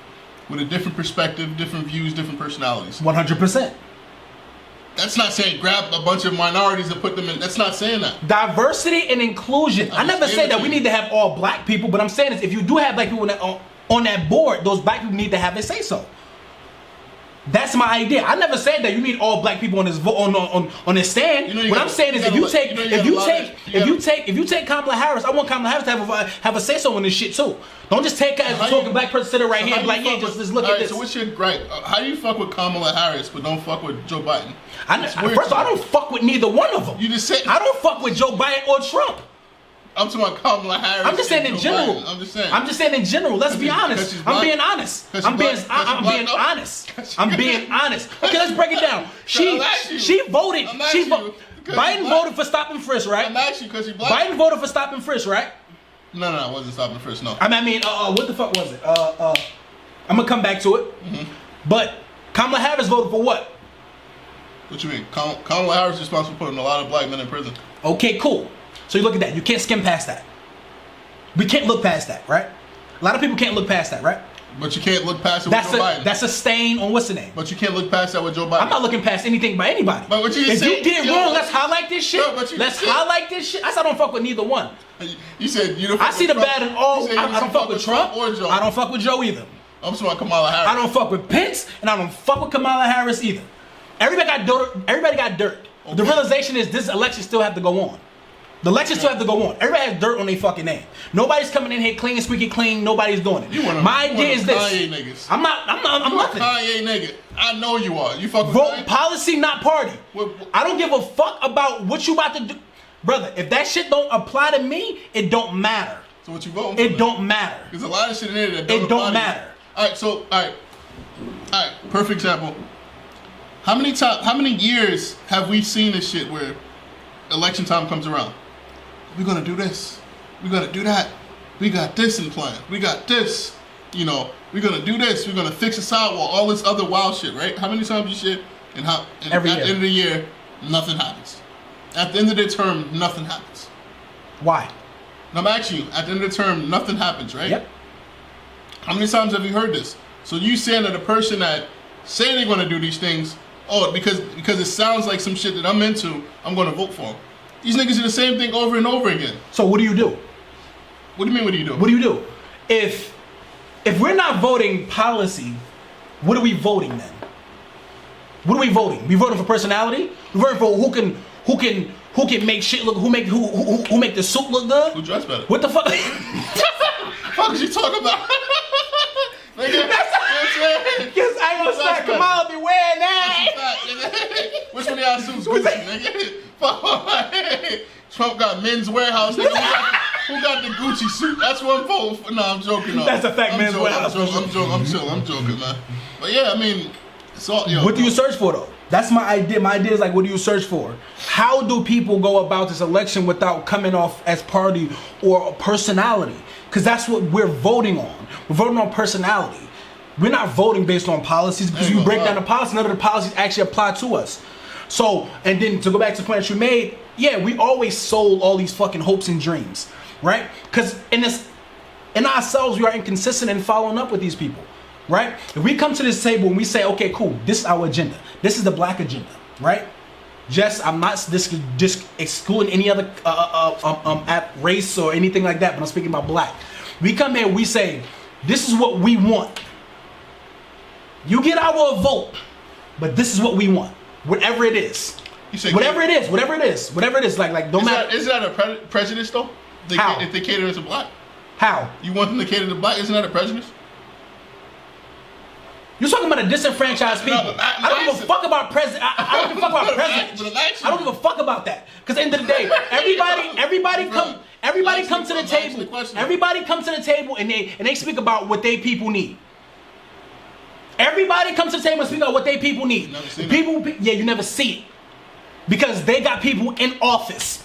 with a different perspective, different views, different personalities. 100%. That's not saying grab a bunch of minorities and put them in. That's not saying that. Diversity and inclusion. I never say that we need to have all black people, but I'm saying is if you do have black people on that board, those black people need to have a say so. That's my idea. I never said that you need all black people on this on this stand. What I'm saying is if you take Kamala Harris, I want Kamala Harris to have a say so on this shit too. Don't just take a token black person sitting right here and be like, yeah, just look at this. So what's your gripe? How do you fuck with Kamala Harris but don't fuck with Joe Biden? First of all, I don't fuck with neither one of them. You just said I don't fuck with Joe Biden or Trump. I'm talking about Kamala Harris. I'm just saying in general. Biden. I'm just saying in general. Let's be honest. I'm being honest. I'm being honest. Okay, let's break it down. She voted. Biden voted for stop and frisk, right? I'm asking you because she's black. Biden voted for stop and frisk, right? No, it wasn't stop and frisk. No. I mean, what the fuck was it? I'm gonna come back to it. Mm-hmm. But Kamala Harris voted for what? What you mean? Kamala Harris is responsible for putting a lot of black men in prison. Okay, cool. So you look at that. You can't skim past that. We can't look past that, right? A lot of people can't look past that, right? But you can't look past it with Joe Biden. That's a stain on what's the name? But you can't look past that with Joe Biden. I'm not looking past anything by anybody. But what you if you did wrong, let's highlight this shit. Let's highlight this shit. I said I don't fuck with neither one. You said you don't. I see the bad in all. I don't fuck with Trump or Joe. I don't fuck with Joe either. I'm talking about Kamala Harris. I don't fuck with Pence, and I don't fuck with Kamala Harris either. Everybody got dirt. Okay. The realization is this election still have to go on. The elections still have to go on. Everybody has dirt on their fucking name. Nobody's coming in here clean and squeaky clean. Nobody's doing it. My idea is this. Kanye niggas. I'm nothing. Kanye nigga. I know you are. You fuck with vote Kanye? Policy, not party. I don't give a fuck about what you about to do. Brother, if that shit don't apply to me, it don't matter. So what you voting for? It don't matter. There's a lot of shit in there that don't apply. It don't matter. All right. Perfect example. How many years have we seen this shit where election time comes around? We're gonna do this. We're gonna do that. We got this in plan. We got this. You know, we're gonna do this. We're gonna fix a sidewalk. All this other wild shit, right? How many times you shit? And at the end of the year, nothing happens. At the end of the term, nothing happens. Why? And I'm asking you, at the end of the term, nothing happens, right? Yep. How many times have you heard this? So you saying that a person that say they're gonna do these things, because it sounds like some shit that I'm into, I'm gonna vote for them. These niggas do the same thing over and over again. So what do you do? What do you mean, what do you do? What do you do? If we're not voting policy, what are we voting then? What are we voting? We voting for personality? We voting for who can make shit look, who make the suit look good? Who dress better? What the fuck? Fuck is you talking about? Because I ain't gonna start Kamala be wearing that. Which one of y'all suits Gucci, nigga? Trump got Men's Warehouse, nigga. Who got the Gucci suit? That's what I'm voting for. No, I'm joking. That's a fact, Men's Warehouse. I'm joking, man. But yeah, I mean, it's all. What do you search for though? That's my idea. My idea is like, what do you search for? How do people go about this election without coming off as party or personality? Because that's what we're voting on. We're voting on personality. We're not voting based on policies because you break down the policy, none of the policies actually apply to us. So, and then to go back to the point that you made, yeah, we always sold all these fucking hopes and dreams, right? Because in ourselves, we are inconsistent in following up with these people, right? If we come to this table and we say, okay, cool, this is our agenda. This is the black agenda, right? Jess, I'm not just excluding any other race or anything like that, but I'm speaking about black. We come here, we say, this is what we want. You get our vote, but this is what we want, whatever it is. You say whatever it is, like don't matter. Isn't that a prejudice though? How? If they cater to black. How? You want them to cater to black? Isn't that a prejudice? You're talking about a disenfranchised people. No, I don't give a fuck about president. I don't give a fuck about presidents. I don't give a fuck about that. Because at the end of the day, everybody come to the table. Everybody come to the table and they speak about what they people need. Everybody comes to the table and speak about what they people need. You never see it. Because they got people in office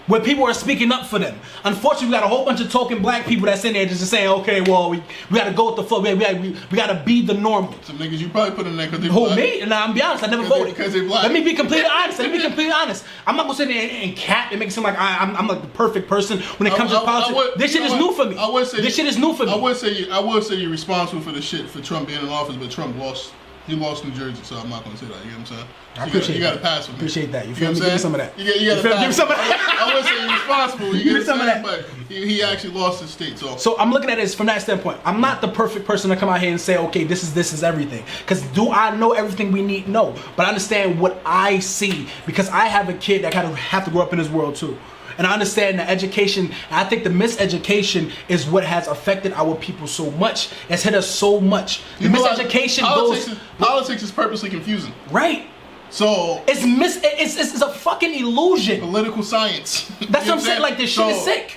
where people are speaking up for them. Unfortunately, we got a whole bunch of token black people that's in there just saying, okay, well, we got to go with the flow. We got to be the normal. Some niggas you probably put in there because they black. Who, me? And I'm be honest, I never voted. Because they black. Let me be completely honest. I'm not going to sit there and cap and make it seem like I'm like the perfect person when it comes to politics. This shit is new for me. This shit is new for me. I would say you're responsible for the shit for Trump being in office, but Trump lost. He lost New Jersey, so I'm not going to say that. You know what I'm saying? I appreciate you got to pass with me. Appreciate that. You feel me? Give me some of that. You got to pass. Give me some of that. I would say you're responsible. You give me some of that. But he actually lost his state. So I'm looking at it from that standpoint. I'm not the perfect person to come out here and say, okay, this is everything. Because do I know everything we need? No. But I understand what I see because I have a kid that kind of have to grow up in this world too. And I understand that education, and I think the miseducation is what has affected our people so much. It's hit us so much. The miseducation politics is purposely confusing. Right. So it's a fucking illusion. Political science. That's what I'm saying. Like this shit is sick.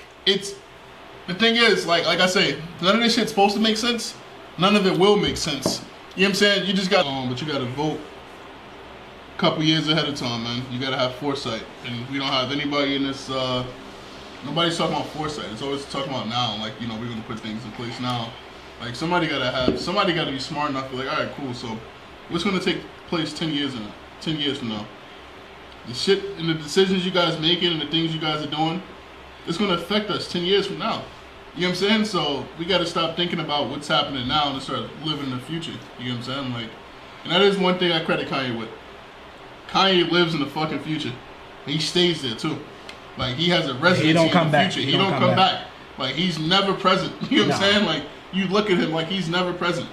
The thing is, like I say, none of this shit's supposed to make sense. None of it will make sense. You know what I'm saying? You just got but you gotta vote a couple years ahead of time, man. You gotta have foresight. And we don't have anybody in this nobody's talking about foresight. It's always talking about now, like, you know, we're gonna put things in place now. Like somebody gotta be smart enough to be like, alright, cool, so what's gonna take place 10 years from now? The shit and the decisions you guys making and the things you guys are doing, it's gonna affect us 10 years from now. You know what I'm saying? So we gotta stop thinking about what's happening now and start living in the future. You know what I'm saying? Like, and that is one thing I credit Kanye with. Kanye lives in the fucking future. He stays there too. Like he has a residency in the future. He don't come back. Like he's never present. You know what I'm saying? Like you look at him like he's never present.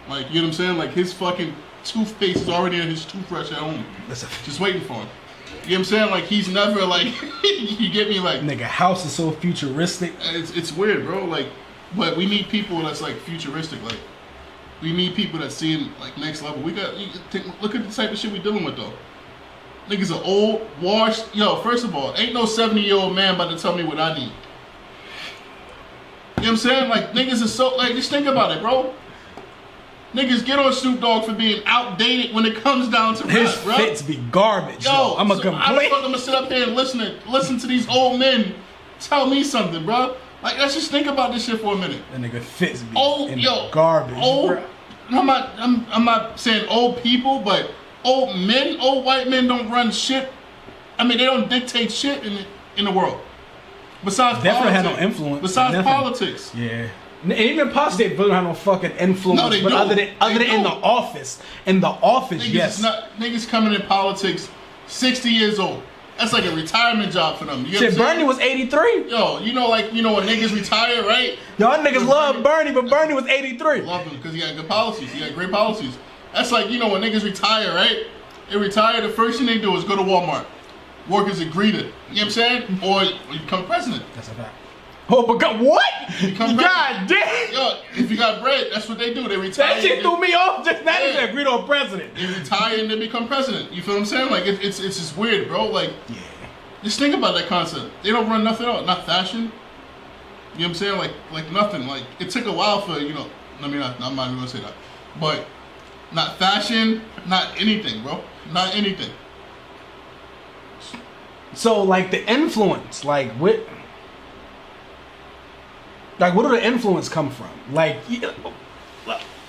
Like, you know what I'm saying? Like his fucking toothpaste is already in his toothbrush at home. Just waiting for him. You know what I'm saying? Like he's never like you get me like nigga house is so futuristic. It's weird, bro. Like but we need people that's like futuristic. Like we need people that see him like next level. Look at the type of shit we dealing with though. Niggas are old, washed. Yo, first of all, ain't no 70-year-old man about to tell me what I need. You know what I'm saying? Like, niggas are so, like, just think about it, bro. Niggas get on Snoop Dogg for being outdated when it comes down to rap, bro. His fits be garbage, yo. I'm a How the fuck I'm gonna sit up here and listen to these old men tell me something, bro? Like, let's just think about this shit for a minute. That nigga fits be garbage, bro. I'm not saying old people, but old white men don't run shit. I mean, they don't dictate shit in the world. Besides definitely politics. Had no influence. Besides politics. Yeah. And even politics, they don't have no fucking influence. No, they but other than in the office. In the office, niggas yes. Niggas coming in politics 60 years old. That's like a retirement job for them. You shit, Bernie was 83. Yo, you know when niggas retire, right? Y'all niggas love Bernie, but Bernie was 83. Love him because he got good policies. He got great policies. That's like, when niggas retire, right? They retire, the first thing they do is go to Walmart. Work as a greeter. You know what I'm saying? Or you become president. That's a fact. Oh, but what? You become God damn. Yo, if you got bread, that's what they do. They retire. That shit threw me off just now. They said greet on president. They retire and they become president. You feel what I'm saying? Like, it's just weird, bro. Like, just think about that concept. They don't run nothing out. Not fashion. You know what I'm saying? Like nothing. Like, it took a while for, I'm not even going to say that. But not fashion, not anything, bro. Not anything. So, like, the influence, like, where do the influence come from? Like,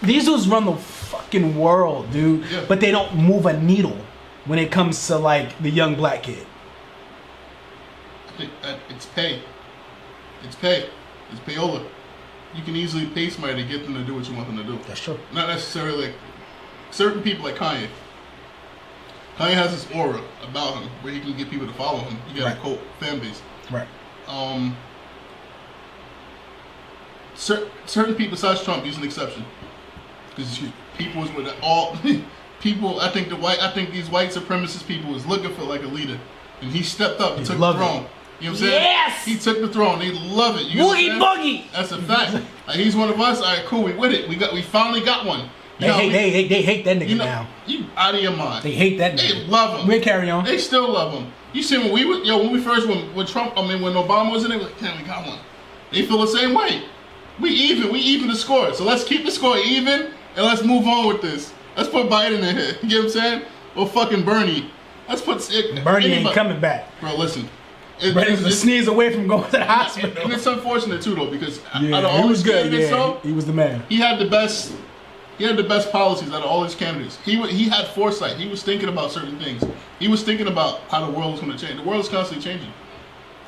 these dudes run the fucking world, dude. Yeah. But they don't move a needle when it comes to, like, the young black kid. I think it's pay. It's pay. It's payola. You can easily pay somebody to get them to do what you want them to do. That's true. Not necessarily like certain people like Kanye. Kanye has this aura about him where he can get people to follow him. He got a cult fan base. Right. Certain people besides Trump, he's an exception. Because people is with all people, I think these white supremacist people is looking for like a leader, and he stepped up and took the love throne. it. You know what I'm saying? Yes! He took the throne. They love it. You Boogie boogie. That's a fact. Like, he's one of us. All right, cool. We with it. We finally got one. They hate that nigga now. You out of your mind. They hate that nigga. They love him. We'll carry on. They still love him. You see when when Trump, when Obama was in it, like, damn, we got one. They feel the same way. We even the score. So let's keep the score even and let's move on with this. Let's put Biden in here. You get what I'm saying? Or fucking Bernie. Let's put Bernie ain't coming back. Bro, listen. Bernie's a sneeze away from going to the hospital. And it's unfortunate too, though, because out of he all was his good. candidates, Yeah, he was the man. He had the best. He had the best policies out of all his candidates. He had foresight. He was thinking about certain things. He was thinking about how the world was going to change. The world is constantly changing.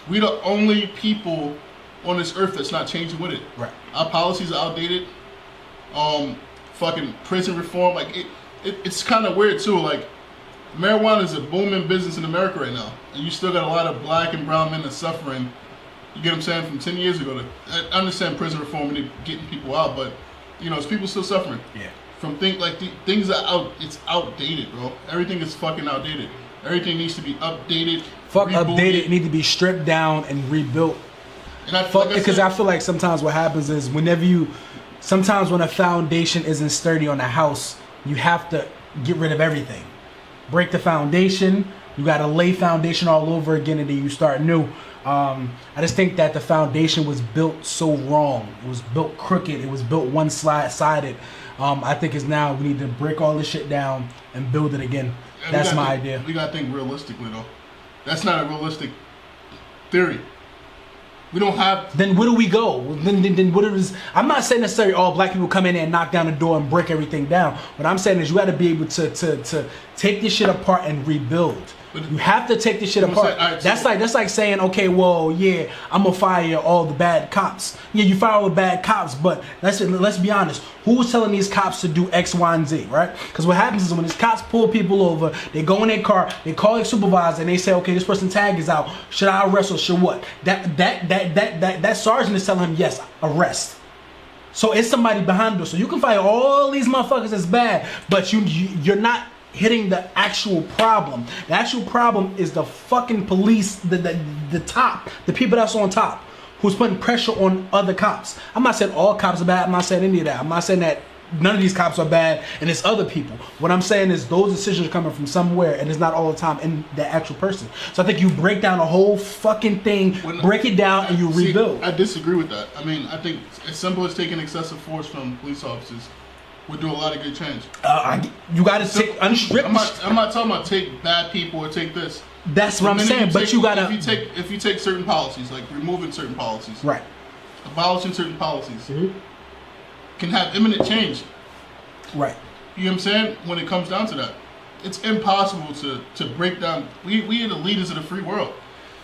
We're the only people on this earth that's not changing with it. Right. Our policies are outdated. Fucking prison reform, like it's kind of weird too. Like marijuana is a booming business in America right now, and you still got a lot of black and brown men that's suffering. You get what I'm saying? From 10 years ago, I understand prison reform and getting people out, but it's people still suffering. Yeah. From things are out. It's outdated, bro. Everything is fucking outdated. Everything needs to be updated. Fuck rebooted. Updated. It need to be stripped down and rebuilt. And because I feel like sometimes what happens is sometimes when a foundation isn't sturdy on a house, you have to get rid of everything. Break the foundation. You got to lay foundation all over again, and then you start new. I just think that the foundation was built so wrong. It was built crooked. It was built one-sided. I think it's now we need to break all this shit down and build it again. That's my idea. We gotta think realistically, though. That's not a realistic theory. We don't have. Then where do we go? Then what is? I'm not saying necessarily all black people come in there and knock down the door and break everything down. What I'm saying is you got to be able to take this shit apart and rebuild. You have to take this shit apart. That's like saying, okay, well, yeah, I'm gonna fire all the bad cops. Yeah, you fire all the bad cops, but let's be honest. Who's telling these cops to do X, Y, and Z, right? Because what happens is when these cops pull people over, they go in their car, they call their supervisor, and they say, okay, this person's tag is out. Should I arrest or should what? That sergeant is telling him, yes, arrest. So it's somebody behind us. So you can fire all these motherfuckers that's bad, but you're not hitting the actual problem. The actual problem is the fucking police, the top, the people that's on top, who's putting pressure on other cops. I'm not saying all cops are bad. I'm not saying any of that. I'm not saying that none of these cops are bad and it's other people. What I'm saying is those decisions are coming from somewhere and it's not all the time in the actual person. So I think you break down the whole fucking thing, break it down, and you rebuild. I disagree with that. I mean, I think as simple as taking excessive force from police officers would do a lot of good change. You got to take unstrip. I'm not talking about take bad people or take this. That's what I'm saying. But you gotta. If you take certain policies, like removing certain policies, right, abolishing certain policies, can have imminent change. Right. You know what I'm saying? When it comes down to that, it's impossible to break down. We are the leaders of the free world.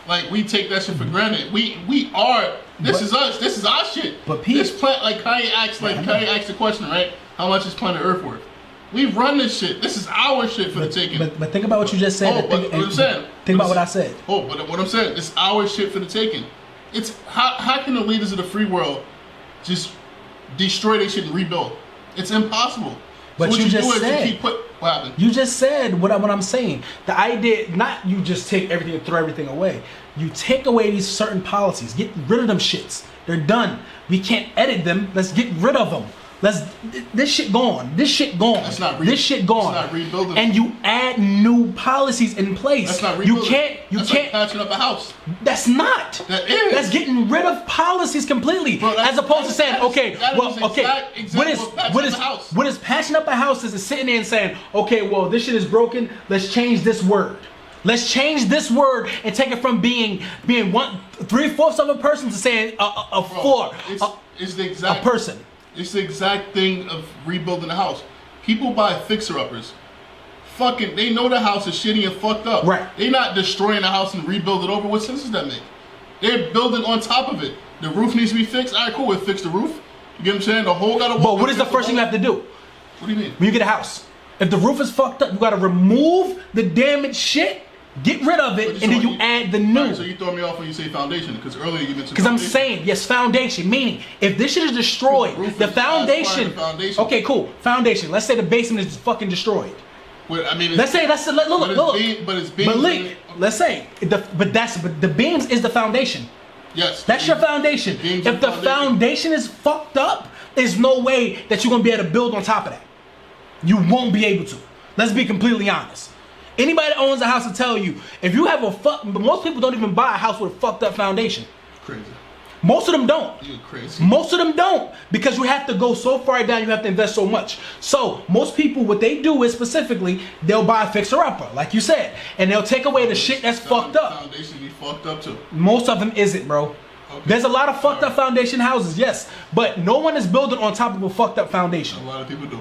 Like we take that shit for granted. We are. This is us. This is our shit. But this planet, like Kanye asked the question, right? How much is planet Earth worth? We run this shit. This is our shit for the taking. But think about what you just said. What I'm saying. Think about what I said. But what I'm saying, it's our shit for the taking. It's how can the leaders of the free world just destroy their shit and rebuild? It's impossible. But so you just said. What happened? You just said what I'm saying. The idea, not you just take everything and throw everything away. You take away these certain policies. Get rid of them shits. They're done. We can't edit them. Let's get rid of them. This shit gone. This shit gone. This shit gone. That's not rebuilding. And you add new policies in place. That's not rebuilding. You can't. Like patching up a house. That's not. That is. That's getting rid of policies completely. Bro, as opposed to saying, okay, what is patching up a house is sitting there and saying, okay, well, this shit is broken. Let's change this word. Let's change this word and take it from being 3/4 of a person to saying a four. It's the exact person. It's the exact thing of rebuilding a house. People buy fixer-uppers. Fucking, they know the house is shitty and fucked up. Right. They're not destroying the house and rebuild it over. What sense does that make? They're building on top of it. The roof needs to be fixed. All right, cool. We'll fix the roof. You get what I'm saying? The hole got to. But what is the first thing you have to do? What do you mean? When you get a house, if the roof is fucked up, you got to remove the damaged shit. Get rid of it, and then you add the new. Right, so you throw me off when you say foundation, because earlier you mentioned. Because I'm saying, yes, foundation. Meaning, if this shit is destroyed, the foundation. Okay, cool. Foundation. Let's say the basement is fucking destroyed. I mean, let's say that's look. Let's say the beams is the foundation. Yes, that's your foundation. If the foundation is fucked up, there's no way that you're gonna be able to build on top of that. You won't be able to. Let's be completely honest. Anybody that owns a house will tell you, if you have most people don't even buy a house with a fucked up foundation. Crazy. Most of them don't. You're crazy. Most of them don't, because you have to go so far down, you have to invest so much. So most people, what they do is specifically, they'll buy a fixer-upper, like you said, and they'll take away the shit that's fucked up. Foundation be fucked up too. Most of them isn't, bro. Okay. There's a lot of fucked up foundation houses, yes, but no one is building on top of a fucked up foundation. A lot of people do.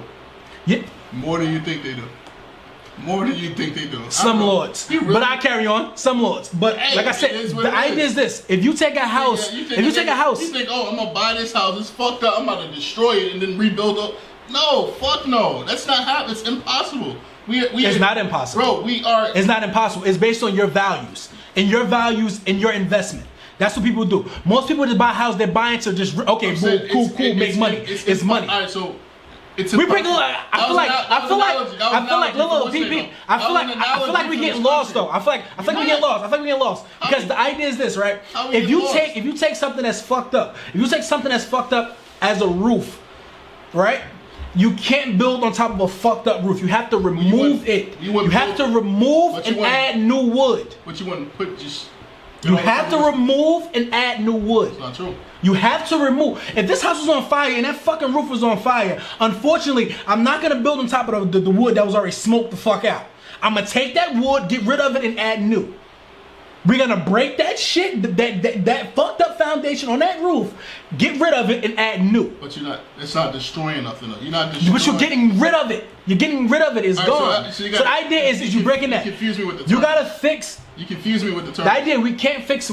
Yeah. More than you think they do. More than you think they do. Some lords. Really? But I carry on. Some lords. But hey, like I said, the idea is this. If you take a house, you think, oh, I'm going to buy this house. It's fucked up. I'm about to destroy it and then rebuild it. No, fuck no. That's not happening. It's impossible. It's not impossible. Bro, It's not impossible. It's based on your values. And your values and your investment. That's what people do. Most people just buy a house, they're buying to just, okay, cool, make money. It's money. All right, so... I feel like we getting lost though. I feel like we getting lost because the idea is this, right? If you take something that's fucked up, as a roof, right? You can't build on top of a fucked up roof. You have to remove it. You have to remove and add new wood. But you wouldn't put just. You have to remove and add new wood. It's not true. You have to remove. If this house was on fire and that fucking roof was on fire, unfortunately, I'm not going to build on top of the wood that was already smoked the fuck out. I'm going to take that wood, get rid of it, and add new. We're going to break that shit, that fucked up foundation on that roof, get rid of it, and add new. But it's not destroying nothing. You're not destroying. But you're getting rid of it. You're getting rid of it. It's gone. So the idea is you breaking that. You confuse me with the term. You got to fix. You confuse me with the term. The idea we can't keep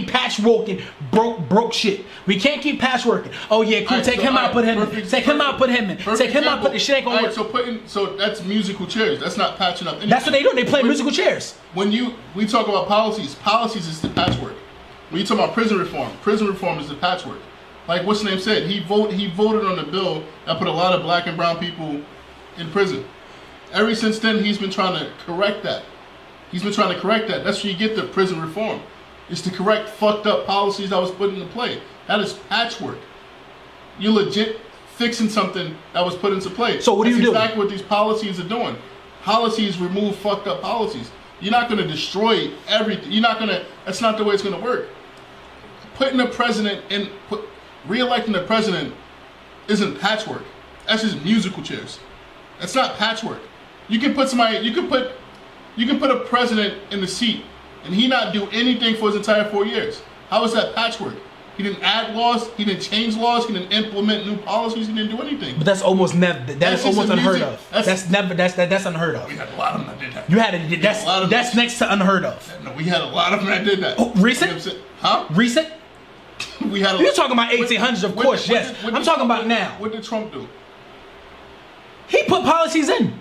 patchworking broke shit. We can't keep patchworking. Oh yeah, cool. Take him out, put him in. Take him out, put him in. Take him out, put the shit ain't gonna work. So that's musical chairs. That's not patching up anything. That's what they do. They play musical chairs. When we talk about policies is the patchwork. When you talk about prison reform is the patchwork. Like what's the name said, he voted on a bill that put a lot of black and brown people in prison. Ever since then, he's been trying to correct that. That's where you get the prison reform. It's to correct fucked up policies that was put into play. That is patchwork. You're legit fixing something that was put into play. So what do you do? That's exactly what these policies are doing. Policies remove fucked up policies. You're not going to destroy everything. That's not the way it's going to work. Putting a president in, re-electing the president isn't patchwork. That's just musical chairs. That's not patchwork. You can put a president in the seat and he not do anything for his entire 4 years. How is that patchwork? He didn't add laws, he didn't change laws, he didn't implement new policies, he didn't do anything. But that's almost never. That's almost unheard of. That's unheard of. We had a lot of them that did that. That's next to unheard of. No, we had a lot of them that did that. Oh, recent? Huh? Recent? We had. You're talking about 1800s, of course. Yes. I'm talking about now. What did Trump do? He put policies in.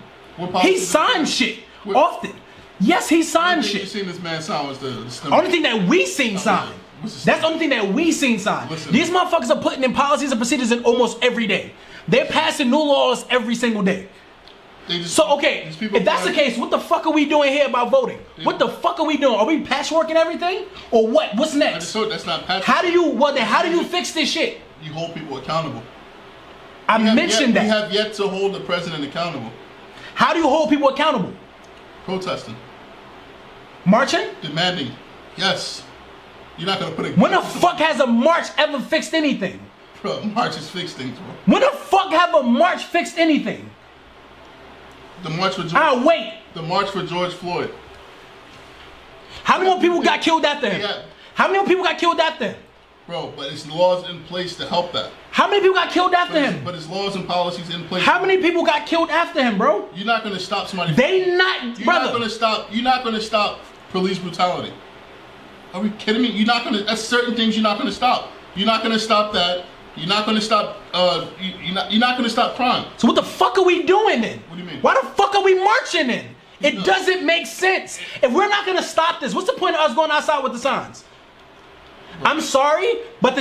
He signed shit often. Yes, he signed shit. You seen this man sign was the only thing that we seen signed. That's the only thing that we seen signed. These motherfuckers are putting in policies and procedures in almost every day. They're passing new laws every single day. So okay, if that's the case, what the fuck are we doing here about voting? What the fuck are we doing? Are we patchworking everything, or what? What's next? That's not patchwork. How do you fix this shit? You hold people accountable. I mentioned that. We have yet to hold the president accountable. How do you hold people accountable? Protesting. Marching? Demanding. Yes. You're not gonna put a. When the fuck has a march ever fixed anything? Bro, marches fix things, bro. When the fuck have a march fixed anything? The march for George. The march for George Floyd. How many more people got killed after him? How many more people got killed after him? Bro, but it's laws in place to help that. How many people got killed after him? But it's laws and policies in place. How many people got killed after him, bro? You're not gonna stop somebody. You're not gonna stop police brutality. Are we kidding me? That's certain things you're not gonna stop. You're not gonna stop that. You're not gonna stop. You're not gonna stop crime. So what the fuck are we doing then? What do you mean? Why the fuck are we marching then? It doesn't make sense. If we're not gonna stop this, what's the point of us going outside with the signs? I'm sorry, but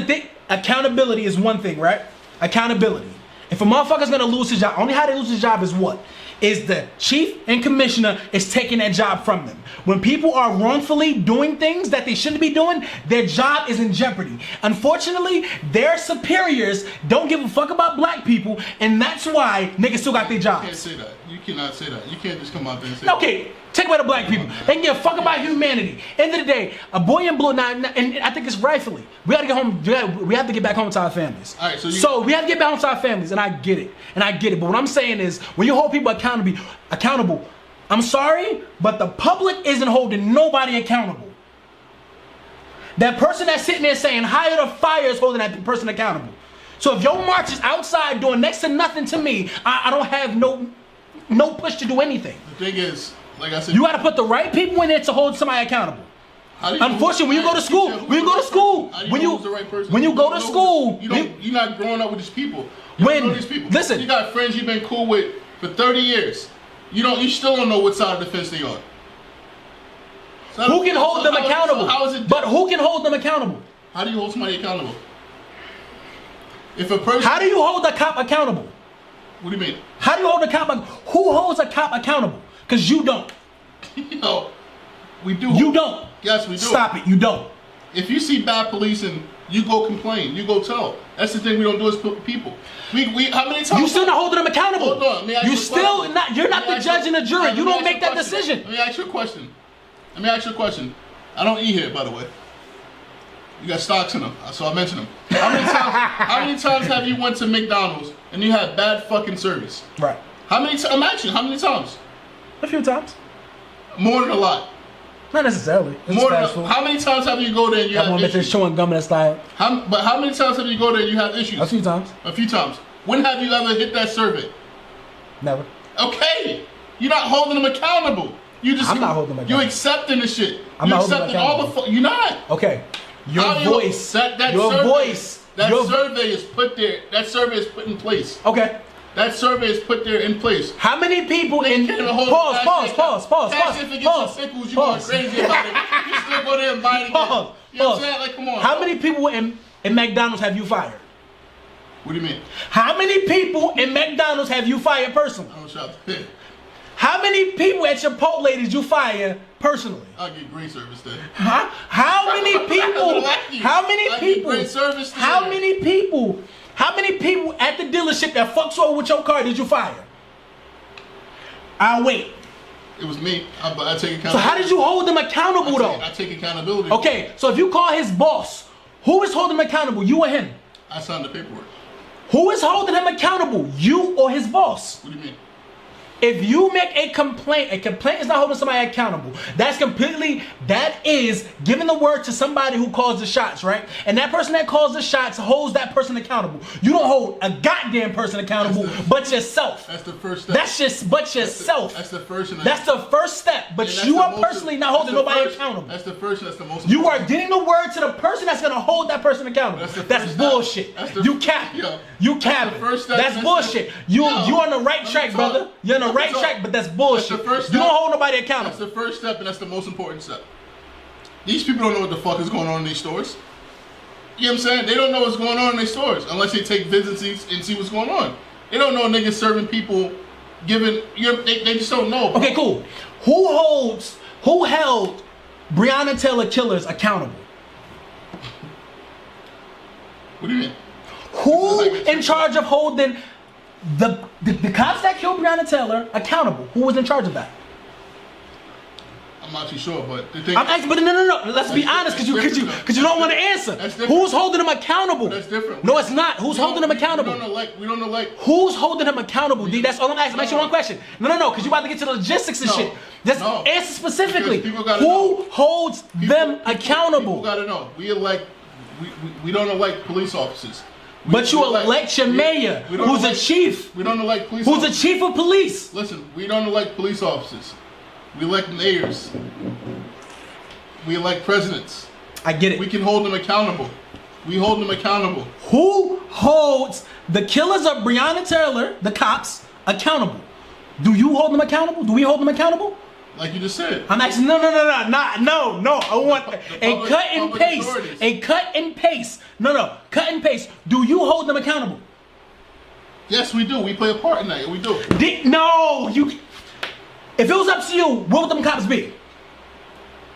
accountability is one thing, right? Accountability. If a motherfucker's gonna lose his job, only how they lose his job is what? is the chief and commissioner is taking that job from them. When people are wrongfully doing things that they shouldn't be doing, their job is in jeopardy. Unfortunately, their superiors don't give a fuck about black people, and that's why niggas still got their jobs. You can't say that. You cannot say that. You can't just come out there and say okay, take away the black people. They can give a fuck about humanity. End of the day, a boy in blue, and I think it's rightfully. We gotta get home. We have to get back home to our families. All right, so we have to get back home to our families, and I get it. But what I'm saying is, when you hold people accountable, I'm sorry, but the public isn't holding nobody accountable. That person that's sitting there saying hire or fire is holding that person accountable. So if your march is outside doing next to nothing to me, I don't have no push to do anything. The thing is, like I said, you got to put the right people in there to hold somebody accountable. Unfortunately, when you go to school, you're not growing up with these people. Listen, you got friends you've been cool with for 30 years. You still don't know what side of the fence they are. Who can hold them accountable? But who can hold them accountable? How do you hold somebody accountable? If a person, how do you hold a cop accountable? What do you mean? How do you hold a cop? Who holds a cop accountable? Because you don't. We do. You don't. Yes, we do. Stop it. You don't. If you see bad policing, you go complain. You go tell. That's the thing we don't do as people. We how many times? You still not holding them accountable. Hold on. You still not. You're not the judge and the jury. You don't make that decision. Let me ask you a question. I don't eat here, by the way. You got stocks in them, so I mentioned them. How many times have you went to McDonald's and you had bad fucking service? Right. How many times? A few times. More than a lot. Not necessarily. How many times have you go there and you have issues? Chewing gum in that style. But how many times have you go there and you have issues? A few times. A few times. When have you ever hit that survey? Never. Okay. You're not holding them accountable. I'm not holding them accountable. You accepting the shit. You're accepting all the you're not. Okay. Your voice. That survey is put there. That survey is put in place. Okay. That survey is put there in place. How many people in pause. You going crazy about it. You still go there and buy it again. Pause. You know what I'm saying? Like, come on. How many people in McDonald's have you fired? What do you mean? How many people in McDonald's have you fired personally? I don't shop there. How many people at Chipotle did you fire personally? I'll get great service there. Huh? How many people? How many people at the dealership that fucks over with your car did you fire? I'll wait. It was me. I take accountability. So how did you hold them accountable though? I take accountability. Okay, so if you call his boss, who is holding him accountable? You or him? I signed the paperwork. Who is holding him accountable? You or his boss? What do you mean? If you make a complaint is not holding somebody accountable. That is giving the word to somebody who calls the shots, right? And that person that calls the shots holds that person accountable. You don't hold a goddamn person accountable but yourself. That's the first step. That's yourself. That's the first. That's the first step. But you are personally not holding nobody accountable. That's the first. That's the most. You are getting the word to the person that's gonna hold that person accountable. That's bullshit. You cap. You cap. That's bullshit. You on the right track, brother. You're on the right track, but that's bullshit. You don't hold nobody accountable. That's the first step, and that's the most important step. These people don't know what the fuck is going on in these stores. You know what I'm saying? They don't know what's going on in their stores unless they take visits and see what's going on. They don't know niggas serving people, they just don't know. Bro. Okay, cool. Who held Breonna Taylor killers accountable? What do you mean? Who in charge of holding the cops that killed Breonna Taylor accountable? Who was in charge of that? I'm not too sure, but the thing. I'm asking, but no. Let's be honest, because you don't want to answer. Who's holding them accountable? That's different. No, it's not. Who's holding them accountable? We don't know. Who's holding them accountable? D, that's all I'm asking. I'm asking one question. No, because you about to get to the logistics and shit. Just answer specifically. Who holds them accountable? People gotta know. We don't elect police officers. But you elect your mayor, who's a chief. We don't elect police officers. Who's a chief of police? Listen, we don't elect police officers. We elect mayors. We elect presidents. I get it. We can hold them accountable. We hold them accountable. Who holds the killers of Breonna Taylor, the cops, accountable? Do you hold them accountable? Do we hold them accountable? Like you just said. I'm asking, no. I want a cut and paste. A cut and paste. No. Cut and paste. Do you hold them accountable? Yes, we do. We play a part in that. We do. No, you. If it was up to you, where would them cops be?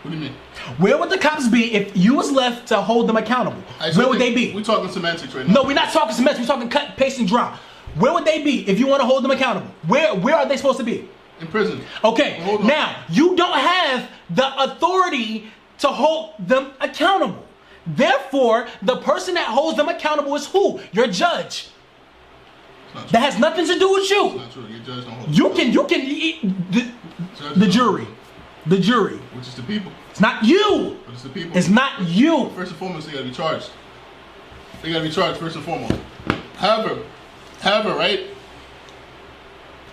What do you mean? Where would the cops be if you was left to hold them accountable? Where would they be? We're talking semantics right now. No, we're not talking semantics. We're talking cut, paste, and drop. Where would they be if you want to hold them accountable? Where are they supposed to be? In prison. Okay, well, now, you don't have the authority to hold them accountable. Therefore, the person that holds them accountable is who? Your judge. That has nothing to do with you. It's not true. Your judge don't hold You can the jury. The jury. Which is the people. It's not you. But it's the people. It's not you. First and foremost, they gotta be charged. They gotta be charged first and foremost. However, right?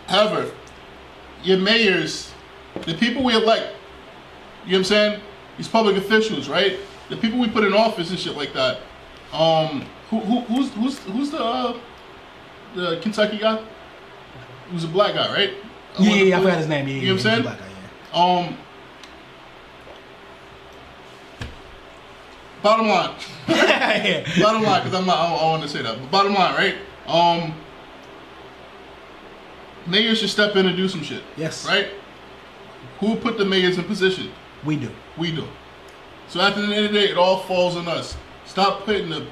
However, your mayors, the people we elect, you know what I'm saying? These public officials, right? The people we put in office and shit like that. Who's the Kentucky guy? Who's a black guy, right? Yeah, I forgot his name. Yeah, you know what I'm saying? Black guy, yeah. Bottom line. Yeah. Bottom line, because I want to say that. But bottom line, right? Mayors should step in and do some shit. Yes. Right? Who put the mayors in position? We do. We do. So at the end of the day, it all falls on us. Stop putting the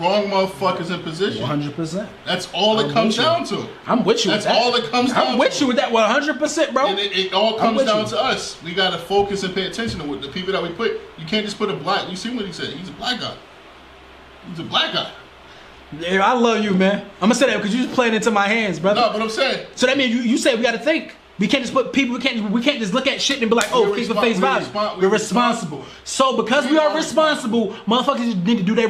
wrong motherfuckers in position. 100%. That's all it comes down to. I'm with you with that. That's all it comes down to. I'm with you with that 100%, bro. And it all comes down to us. We got to focus and pay attention to what the people that we put. You can't just put a black. You see what he said? He's a black guy. He's a black guy. Yeah, I love you, man. I'm going to say that because you just playing into my hands, brother. No, but I'm saying. So that means you say we got to think. We can't just put people. We can't just look at shit and be like, oh, face for face value. We're responsible. So because we are responsible, motherfuckers need to do their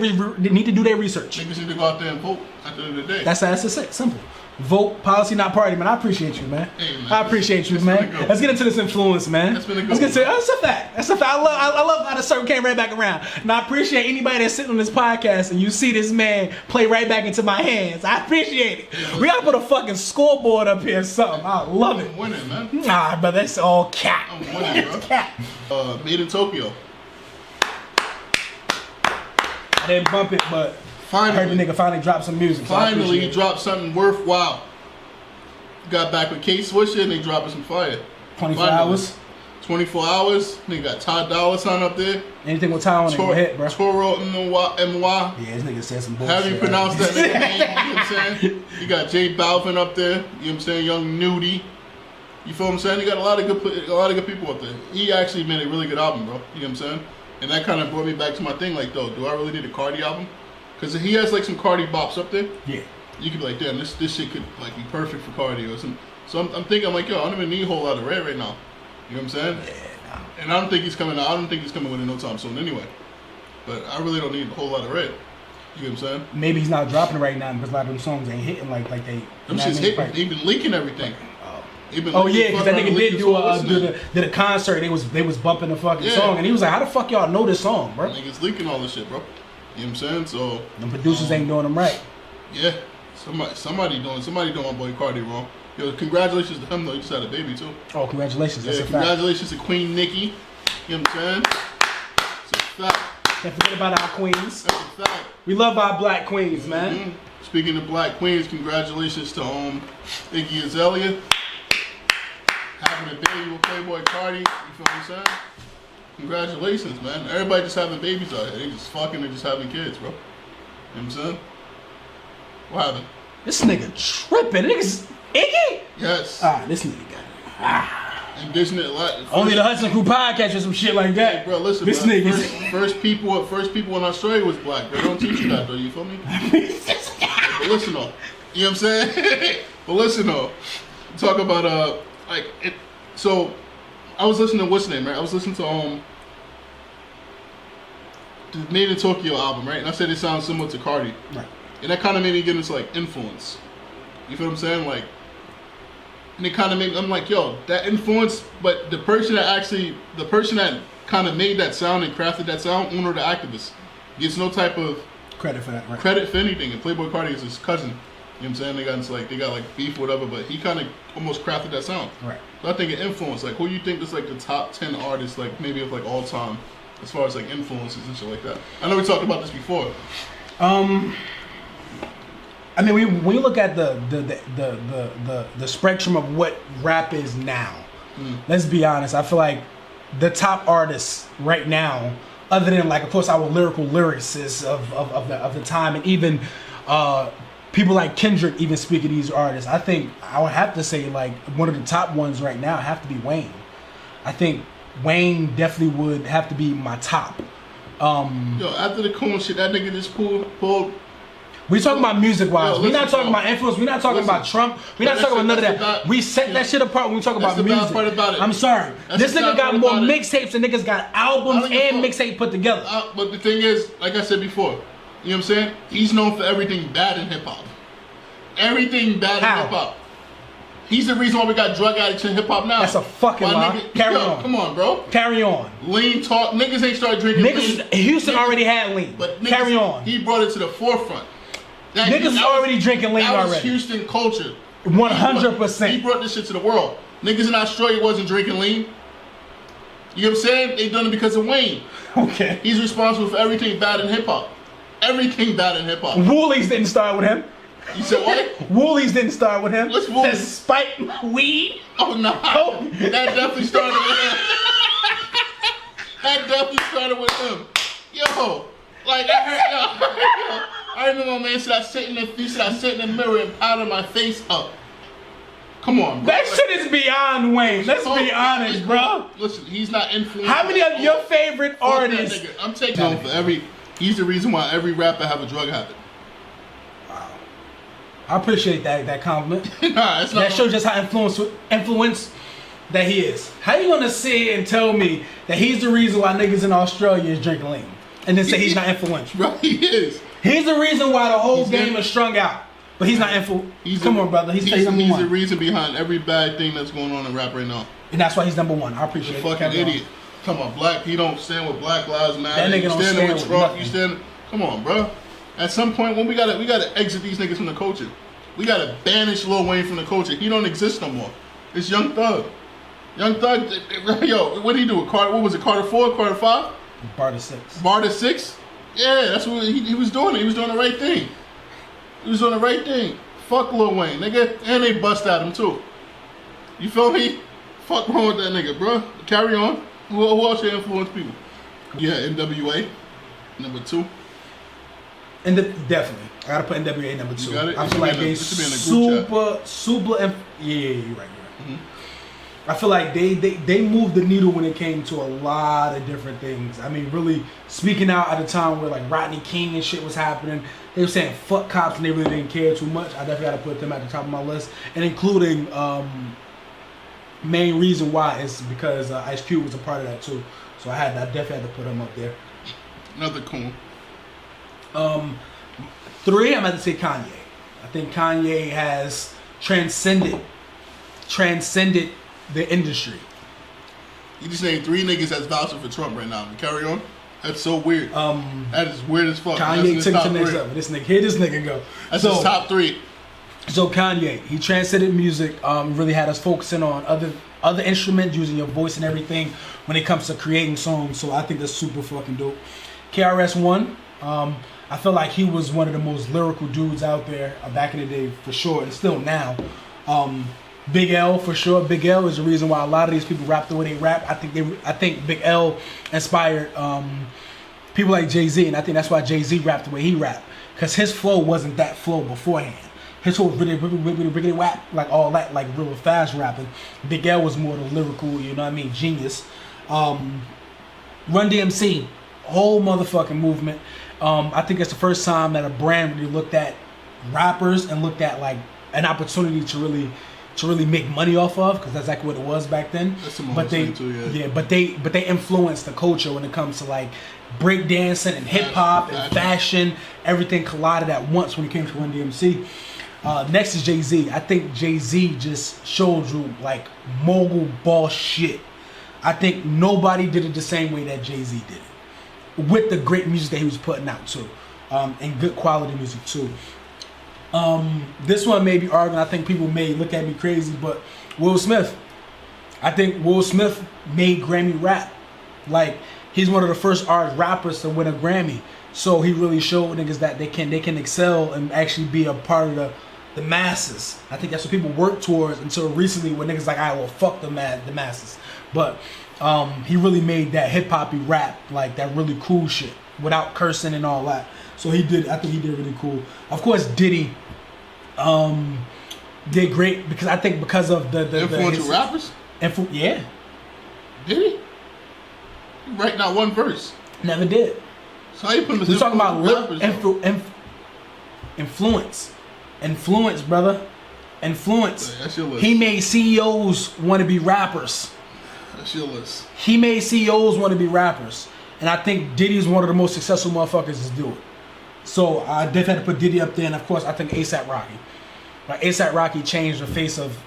research. Niggas need to go out there and vote at the end of the day. That's it. Simple. Vote, policy, not party, man. I appreciate you, man. Hey, man. I appreciate you, man. Let's get into this influence, man. That's been a good Let's get into that's a fact. That's a fact. I love how the circle came right back around. And I appreciate anybody that's sitting on this podcast and you see this man play right back into my hands. I appreciate it. Yeah, we gotta put a fucking scoreboard up here or something. I love it. I'm winning, man. Nah, but that's all cap. I'm winning, bro. Cap. Made in Tokyo. I didn't bump it, but Finally. I heard the nigga finally dropped some music. Finally, he dropped something worthwhile. Got back with K Swisher and they dropping some fire. 24 hours. 24 hours. They got Ty Dolla $ign up there. Anything with Ty on it will hit, bro. Toro MY. Yeah, this nigga said some bullshit. How do you pronounce that nigga name? You know what I'm saying? You got J Balvin up there. You know what I'm saying? Young Nudie. You feel what I'm saying? You got a lot of good people up there. He actually made a really good album, bro. You know what I'm saying? And that kind of brought me back to my thing. Like, though, do I really need a Cardi album? Because he has like some Cardi bops up there. Yeah. You could be like, damn, this shit could like be perfect for Cardi or something. So I'm thinking, I'm like, yo, I don't even need a whole lot of red right now. You know what I'm saying? Yeah, no. And I don't think he's coming out. I don't think he's coming within no time soon anyway. But I really don't need a whole lot of red. You know what I'm saying? Maybe he's not dropping it right now because a lot of them songs ain't hitting like they. Them shit's hitting. They've been leaking everything. Oh yeah, because that nigga did do a concert. They was bumping the fucking song, and he was like, "How the fuck y'all know this song, bro?" Niggas leaking all this shit, bro. You know what I'm saying? So the producers ain't doing them right. Yeah, somebody doing my boy Cardi wrong. Yo, congratulations to him though. He just had a baby too. Oh, congratulations! That's a fact. Congratulations to Queen Nikki. You know what I'm saying? It's a fact. Can't forget about our queens. That's a fact. We love our black queens, man. Mm-hmm. Speaking of black queens, congratulations to Iggy Azalea having a baby with Playboy Cardi. You feel what I'm saying? Congratulations, man. Everybody just having babies out here. They just fucking and just having kids, bro. You know what I'm saying? What happened? This nigga tripping. Niggas Iggy? Yes. This nigga got it. Indigenous. Only the Hudson Crew podcast or some shit like that. Hey, bro, listen, this bro. nigga. First people in Australia was black. They don't teach you that though. You feel me? But listen though. You know what I'm saying? But listen though. Talk about like it. So I was listening to what's the name, right? I was listening to the Made in Tokyo album, right? And I said it sounds similar to Cardi. Right. And that kind of made me get into like influence. You feel what I'm saying? Like, and it kind of made me, I'm like, yo, that influence, but the person that kind of made that sound and crafted that sound, Uno the activist, gets no type of credit for that, right? Credit for anything. And Playboy Cardi is his cousin. You know what I'm saying? They got like beef or whatever, but he kind of almost crafted that sound. Right. So I think it influence. Like, who you think is like the top 10 artists, like maybe of like all time, as far as like influences and shit like that? I know we talked about this before. I mean, when you look at the spectrum of what rap is now, Let's be honest. I feel like the top artists right now, other than like, of course, our lyrical lyricists of the time, and even people like Kendrick even speak of these artists. I think I would have to say like one of the top ones right now have to be Wayne. I think Wayne definitely would have to be my top. Yo, after the cool shit, that nigga just pulled. We talking about music wise. We're not talking about influence. We're not talking about Trump. We're not talking about none of that. We set that shit apart when we talk about music. Part about it. I'm sorry. This nigga got more mixtapes than niggas got albums and mixtape put together. But the thing is, like I said before, you know what I'm saying? He's known for everything bad in hip hop. Everything bad in hip hop. He's the reason why we got drug addicts in hip hop now. That's a fucking lie. Carry on. Come on, bro. Carry on. Lean talk. Niggas ain't started drinking lean. Houston already had lean. But niggas, carry on. He brought it to the forefront. Niggas already drinking lean already. That was Houston culture. 100%. He brought this shit to the world. Niggas in Australia wasn't drinking lean. You know what I'm saying? They done it because of Wayne. Okay. He's responsible for everything bad in hip hop. Everything bad in hip hop. Woolies didn't start with him. You said what? Woolies didn't start with him. What's Woolies? Despite weed. Oh no. Oh. That definitely started with him. That definitely started with him. Yo, like I remember, man, should I sit in the mirror and powder my face up? Come on, bro. That shit is beyond Wayne. Let's be honest, bro. Listen, he's not influenced. How many of your favorite artists? I'm taking him for every. He's the reason why every rapper have a drug habit. Wow. I appreciate that compliment. Nah, it's not. That shows just how influence that he is. How you gonna sit here and tell me that he's the reason why niggas in Australia is drinking lean, and then say he's not influential? Bro, he is. He's the reason why the whole game is strung out. But he's not influential. Come on, brother. He's number one. He's the reason behind every bad thing that's going on in rap right now. And that's why he's number one. I appreciate it. Fucking idiot. Come on, black. He don't stand with Black Lives Matter. That nigga don't stand with Trump. You stand. Come on, bro. At some point, when we gotta exit these niggas from the culture. We gotta banish Lil Wayne from the culture. He don't exist no more. It's Young Thug. Young Thug. Yo, what did he do? What was it? Carter 4, Carter 5? Barter 6. Barter 6. Yeah, that's what he was doing. He was doing the right thing. He was doing the right thing. Fuck Lil Wayne, nigga. And they bust at him, too. You feel me? Fuck wrong with that nigga, bro. Carry on. Who else should influence people? Yeah, NWA, number 2. Definitely. I gotta put NWA number 2. You got it? I feel like they super. Yeah, you're right. Mm-hmm. I feel like they moved the needle when it came to a lot of different things. I mean, really speaking out at a time where like Rodney King and shit was happening. They were saying fuck cops and they really didn't care too much. I definitely gotta put them at the top of my list, and including main reason why is because Ice Cube was a part of that too. So I definitely had to put him up there. Another cool. 3, I'm going to say Kanye. I think Kanye has transcended the industry. You just named 3 niggas that's vouching for Trump right now. Carry on. That's so weird. That is weird as fuck. Kanye took it to the next level. Here this nigga go. That's his top 3. So Kanye, he transcended music. Really had us focusing on other instruments, using your voice and everything when it comes to creating songs. So I think that's super fucking dope. KRS-One. I feel like he was one of the most lyrical dudes out there back in the day for sure, and still now. Big L for sure. Big L is the reason why a lot of these people rap the way they rap. I think Big L inspired people like Jay-Z, and I think that's why Jay-Z rapped the way he rapped, because his flow wasn't that flow beforehand. His whole really rap, like all that, like real fast rapping. Big L was more the lyrical, you know what I mean, genius. Run DMC, whole motherfucking movement. I think it's the first time that a brand really looked at rappers and looked at like an opportunity to really make money off of, because that's exactly what it was back then. But they influenced the culture when it comes to like breakdancing and hip hop and fashion. Everything collided at once when it came to Run DMC. Next is Jay-Z. I think Jay-Z just showed you like mogul boss shit. I think nobody did it the same way that Jay-Z did it, with the great music that he was putting out too, and good quality music too. This one may be arguing. I think people may look at me crazy, but Will Smith. I think Will Smith made Grammy rap. Like, he's one of the first rappers to win a Grammy. So he really showed niggas that they can excel and actually be a part of the masses. I think that's what people work towards until recently when niggas like, well, fuck the masses. But he really made that hip-hoppy rap, like that really cool shit without cursing and all that. So I think he did really cool. Of course, Diddy did great because I think because of the influential rappers? Yeah. Did he? Right now, one verse. Never did. So how you put him as we're talking about influence, influence, brother. Influence. Yeah, that's your list. He made CEOs want to be rappers. That's your list. He made CEOs want to be rappers. And I think Diddy is one of the most successful motherfuckers to do it. So I definitely had to put Diddy up there. And of course, I think A$AP Rocky. Like A$AP Rocky changed the face of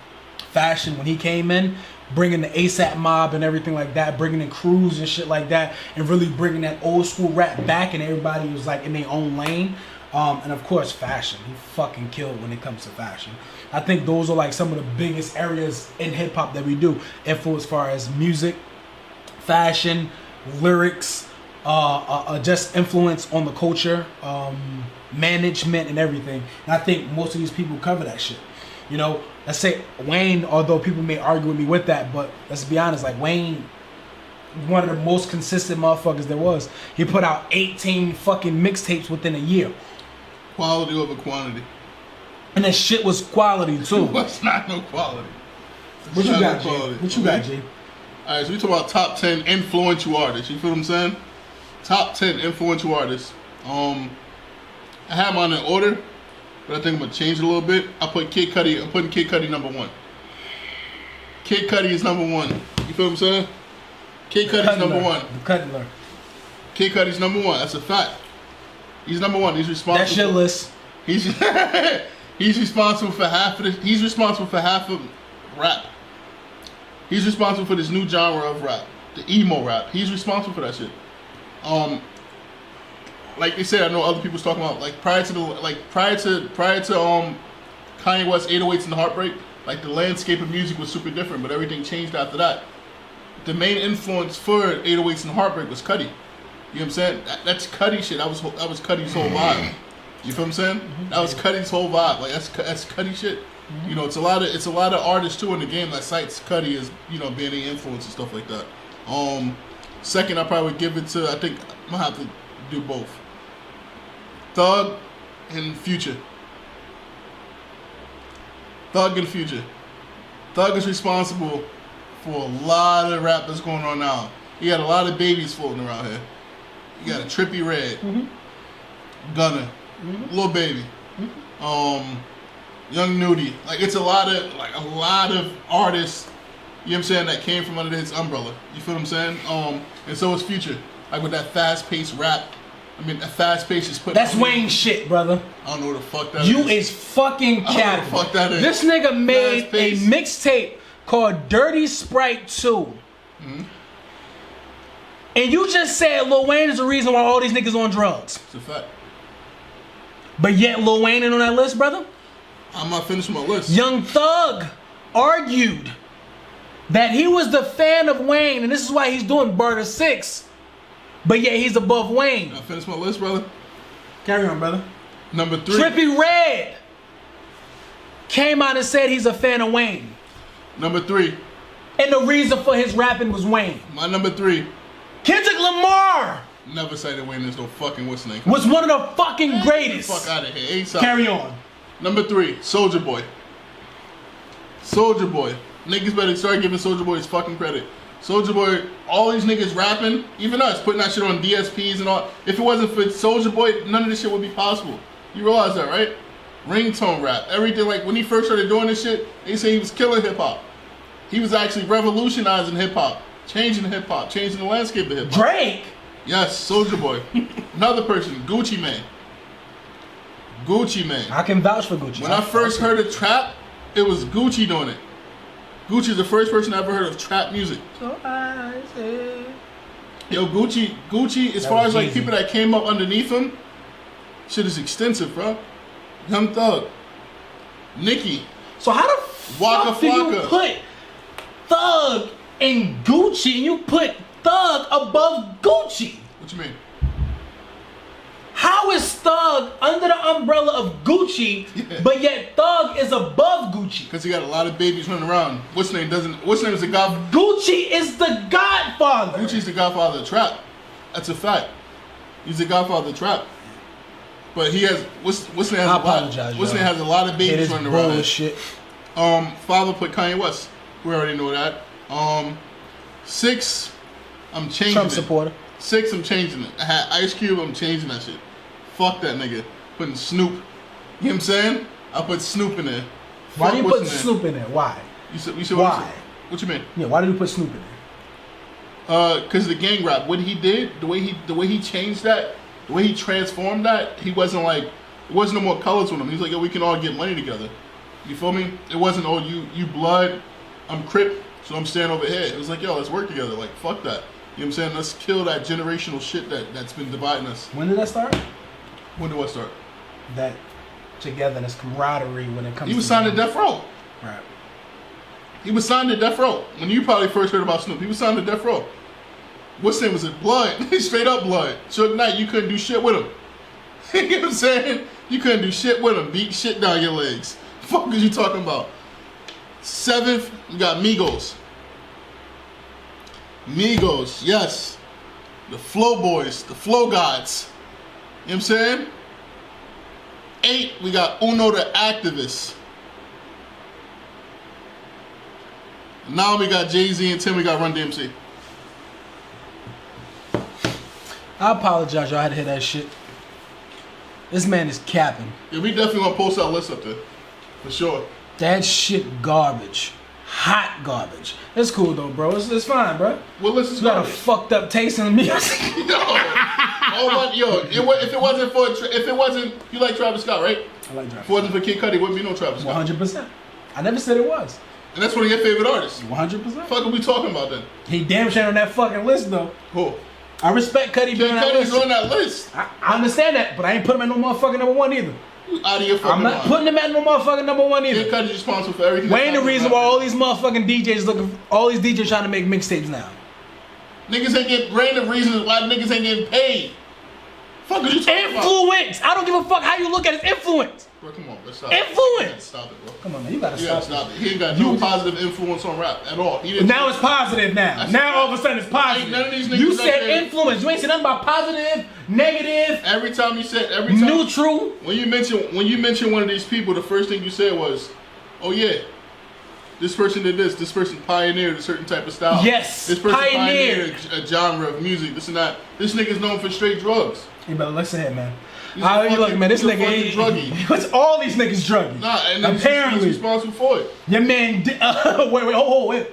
fashion when he came in, bringing the A$AP mob and everything like that, bringing in crews and shit like that, and really bringing that old school rap back, and everybody was like in their own lane. And of course, fashion. He fucking killed when it comes to fashion. I think those are like some of the biggest areas in hip hop that we do. Influence as far as music, fashion, lyrics, just influence on the culture, management and everything. And I think most of these people cover that shit. You know, let's say Wayne, although people may argue with me with that, but let's be honest, like Wayne, one of the most consistent motherfuckers there was. He put out 18 fucking mixtapes within a year. Quality over quantity. And that shit was quality too. What's not no quality? What you got, G? What you got, G? Alright, so we talk about top 10 influential artists. You feel what I'm saying? Top 10 influential artists. I have them in order, but I think I'm gonna change it a little bit. I'm putting Kid Cudi number 1. Kid Cudi is number 1. You feel what I'm saying? Kid Cudi's number 1. Cutler. Kid Cudi's number 1. That's a fact. He's number 1. He's responsible. That's your list. He's responsible for half of this. He's responsible for half of rap. He's responsible for this new genre of rap, the emo rap. He's responsible for that shit. Like they said, I know other people's talking about prior to Kanye West 808s and the Heartbreak, like the landscape of music was super different, but everything changed after that. The main influence for 808s and Heartbreak was Cudi. You know what I'm saying? That's Cudi shit. That was Cudi's whole vibe. You feel what I'm saying? Mm-hmm. That was Cudi's whole vibe. Like that's Cudi shit. Mm-hmm. You know, it's a lot of artists too in the game that cites Cudi as, you know, being an influence and stuff like that. Second, I probably would give it to, I think I'm gonna have to do both. Thug and Future. Thug is responsible for a lot of rap that's going on now. You got a lot of babies floating around here. You got a Trippie Redd, Gunna, Lil Baby, Young Nudie. Like it's a lot of artists, you know what I'm saying, that came from under his umbrella. You feel what I'm saying? And so is Future. Like with that fast-paced rap. I mean, that fast-paced is putting. That's Wayne shit, brother. I don't know what the fuck that is. You is fucking capping. I don't know what the fuck that is. This nigga made a mixtape called Dirty Sprite 2. Mm-hmm. And you just said Lil Wayne is the reason why all these niggas on drugs. It's a fact. But yet Lil Wayne ain't on that list, brother? I'm not finished my list. Young Thug argued that he was the fan of Wayne, and this is why he's doing Barter 6. But yet he's above Wayne. I finished my list, brother. Carry on, brother. Number 3. Trippie Redd came out and said he's a fan of Wayne. Number 3. And the reason for his rapping was Wayne. My number 3. Kendrick Lamar. Never cited Wayne as no fucking what's name. Was one of the fucking greatest. Get the fuck out of here. Carry on. Number 3. Soulja Boy. Soulja Boy. Niggas better start giving Soulja Boy his fucking credit. Soulja Boy, all these niggas rapping, even us, putting that shit on DSPs and all. If it wasn't for Soulja Boy, none of this shit would be possible. You realize that, right? Ringtone rap, everything. Like when he first started doing this shit, they say he was killing hip hop. He was actually revolutionizing hip hop, changing the landscape of hip hop. Drake? Yes, Soulja Boy. Another person, Gucci Mane. Gucci Mane. I can vouch for Gucci. When I first heard of trap, it was Gucci doing it. Gucci's the first person I ever heard of trap music. So I say. Yo, Gucci, as far as like people that came up underneath him, shit is extensive, bro. Young Thug, Nicki. So how the fuck do you put Thug and Gucci and you put Thug above Gucci? What you mean? How is Thug under the umbrella of Gucci, but yet Thug is above Gucci? Because he got a lot of babies running around. What's name is the godfather? Gucci is the godfather. Gucci's the godfather of trap. That's a fact. He's the godfather of trap. But he has what's name has a lot of babies running around. Bullshit. Father put Kanye West. We already know that. 6, I'm changing Trump it. supporter. 6, I'm changing it. I had Ice Cube, I'm changing that shit. Fuck that nigga. Putting Snoop. You know what I'm saying? I put Snoop in there. Why do you put Snoop in there? Why? You said why? What you mean? Yeah, why did you put Snoop in there? Cause the gang rap, what he did, the way he changed that, the way he transformed that, he wasn't like, it wasn't no more colors with him. He was like, yo, we can all get money together. You feel me? It wasn't, oh, you blood, I'm Crip, so I'm staying over here. It was like, yo, let's work together. Like, fuck that. You know what I'm saying? Let's kill that generational shit that's been dividing us. When did that start? When did what start? That togetherness, camaraderie when it comes to... He was signed to Death Row. Right. He was signed to Death Row. When you probably first heard about Snoop, he was signed to Death Row. What's name was it? Blood. Straight up blood. Suge Knight, you couldn't do shit with him. You know what I'm saying? You couldn't do shit with him. Beat shit down your legs. Fuck is you talking about? 7th, you got Migos. Migos, yes. The Flow Boys, the Flow Gods. You know what I'm saying? 8, we got Uno the Activist. Now we got Jay-Z, and 10 we got Run DMC. I apologize, y'all had to hear that shit. This man is capping. Yeah, we definitely gonna post our list up there. For sure. That shit garbage. Hot garbage. It's cool though, bro. It's fine, bro. What list is You got a garbage? fucked up taste in the music. If it wasn't, you like Travis Scott, right? I like Travis. If it wasn't for Kid Cudi, it wouldn't be no Travis Scott. 100%. I never said it was. And that's one of your favorite artists. 100%. Fuck are we talking about then? He damn sure on that fucking list though. Who? I respect Cudi Kid being on that Cudi's list. on that list. I understand that, but I ain't put him at no motherfucking number 1 either. You out of your fucking I'm not mind. putting him at no motherfucking number 1 either. Kid Cudi's responsible for everything. Wayne the reason why all these motherfucking DJs all these DJs trying to make mixtapes now. Niggas ain't getting, Wayne the reason why niggas ain't getting paid. Fuck are you talking about? Influence. I don't give a fuck how you look at his influence. Bro, come on, let's stop. Influence. Stop it, bro. Come on, man. You gotta You stop. gotta stop it. He ain't got no positive influence on rap at all. He didn't. Now it's positive now. Now all of a sudden it's positive. None of these niggas You up said there- influence. You ain't said nothing about positive, negative, Every time, neutral. when you mention one of these people, the first thing you said was, "Oh yeah, this person did this. This person pioneered a certain type of style. Yes, this person pioneered a genre of music. This and that. This nigga's known for straight drugs. Hey, brother, listen here, man. He's How a you looking, man? This he's a nigga fucking ain't druggie. What's all these niggas druggy? Nah, and then apparently he's responsible for it. your man. Wait.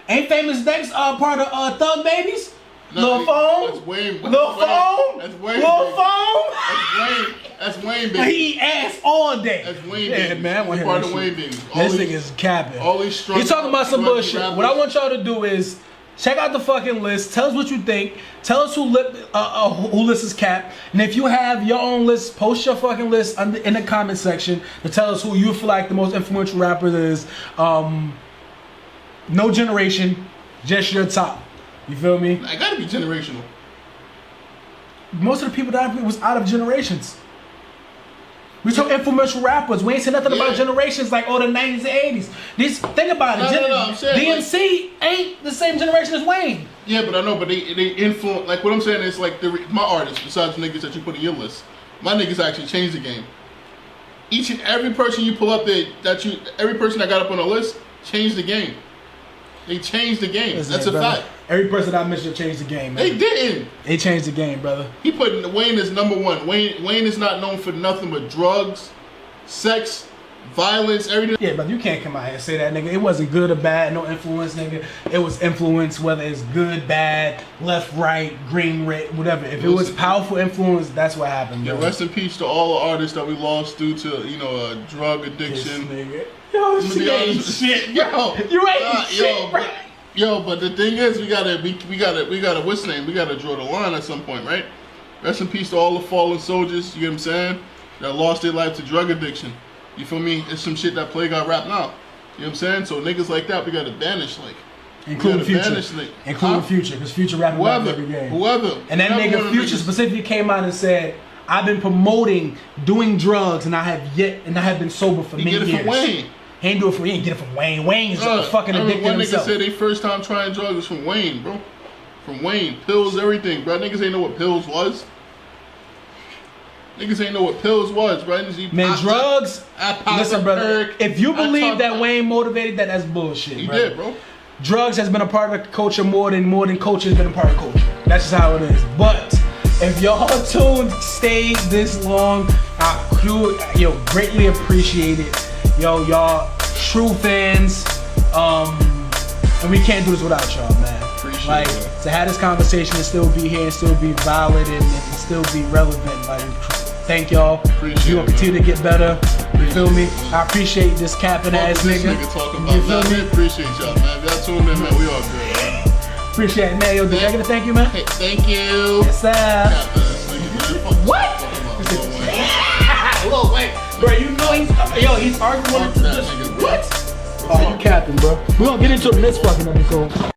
Ain't Famous Dex part of Thug Babies? Lil Phone? That's Wayne. Lil Phone? That's Wayne. Lil Phone? That's Wayne, baby. He eat ass all day. That's Wayne, Yeah, baby. man. I want He's to part hear of that Wayne, shit. baby. This nigga's capping. All these strong. He's talking about some druggy bullshit. rappers. What I want y'all to do is check out the fucking list. Tell us what you think. Tell us who list is cap. And if you have your own list, post your fucking list in the comment section to tell us who you feel like the most influential rapper is. No generation, just your top. You feel me? I gotta be generational. Most of the people that was out of generations. We talk influential rappers. We ain't said nothing about generations like the 90s and 80s. Think about it. No, I'm saying, DMC ain't the same generation as Wayne. Yeah, but I know, but they influence. Like what I'm saying is like my artists, besides the niggas that you put in your list, my niggas actually changed the game. Each and every person you pull up there, every person that got up on the list changed the game. They changed the game. Listen, That's hey, a brother, fact. Every person I mentioned changed the game, man. They didn't. They changed the game, brother. He put Wayne as number 1. Wayne is not known for nothing but drugs, sex, violence, everything. Yeah, brother, you can't come out here and say that, nigga. It wasn't good or bad, no influence, nigga. It was influence, whether it's good, bad, left, right, green, red, whatever. If it was powerful influence, that's what happened, Yeah, bro. rest in peace to all the artists that we lost due to drug addiction. This nigga. Yo, this nigga ain't shit, yo. You ain't shit, bro. Yo, but the thing is, we gotta what's the name? We gotta draw the line at some point, right? Rest in peace to all the fallen soldiers. You get what I'm saying? That lost their life to drug addiction. You feel me? It's some shit that play got rap now. You know what I'm saying? So niggas like that, we gotta banish, like. Including Future. Including Future, because Future rapping about every game. Whoever. And that nigga Future specifically came out and said, I've been promoting doing drugs, and I have been sober for many years. He get it from Wayne. He ain't get it from Wayne. Wayne's fucking addicted one himself. Nigga said they first time trying drugs was from Wayne, bro. From Wayne, pills, everything, bro. Niggas ain't know what pills was. Niggas ain't know what pills was, bro. Man, drugs. Listen, brother. If you believe that Wayne motivated that, that's bullshit. He brother. did, bro. Drugs has been a part of the culture more than culture has been a part of culture. That's just how it is. But if y'all tuned stayed this long, I greatly appreciate it. Y'all true fans. And we can't do this without y'all, man. Appreciate it. To have this conversation and still be here and still be valid and still be relevant. Like, thank y'all. Appreciate you will continue to get better. You feel me? I appreciate this capping ass nigga. Talking about that. We appreciate y'all, man. Y'all tuned in, man. We all good, man. Appreciate it, man. Yo, did I get a thank you, man? Hey, thank you. Yes, sir. What? Lil Wayne. Bro, you know he's arguing with this. What? Oh, you capping, bro. We're gonna get into the next fucking episode.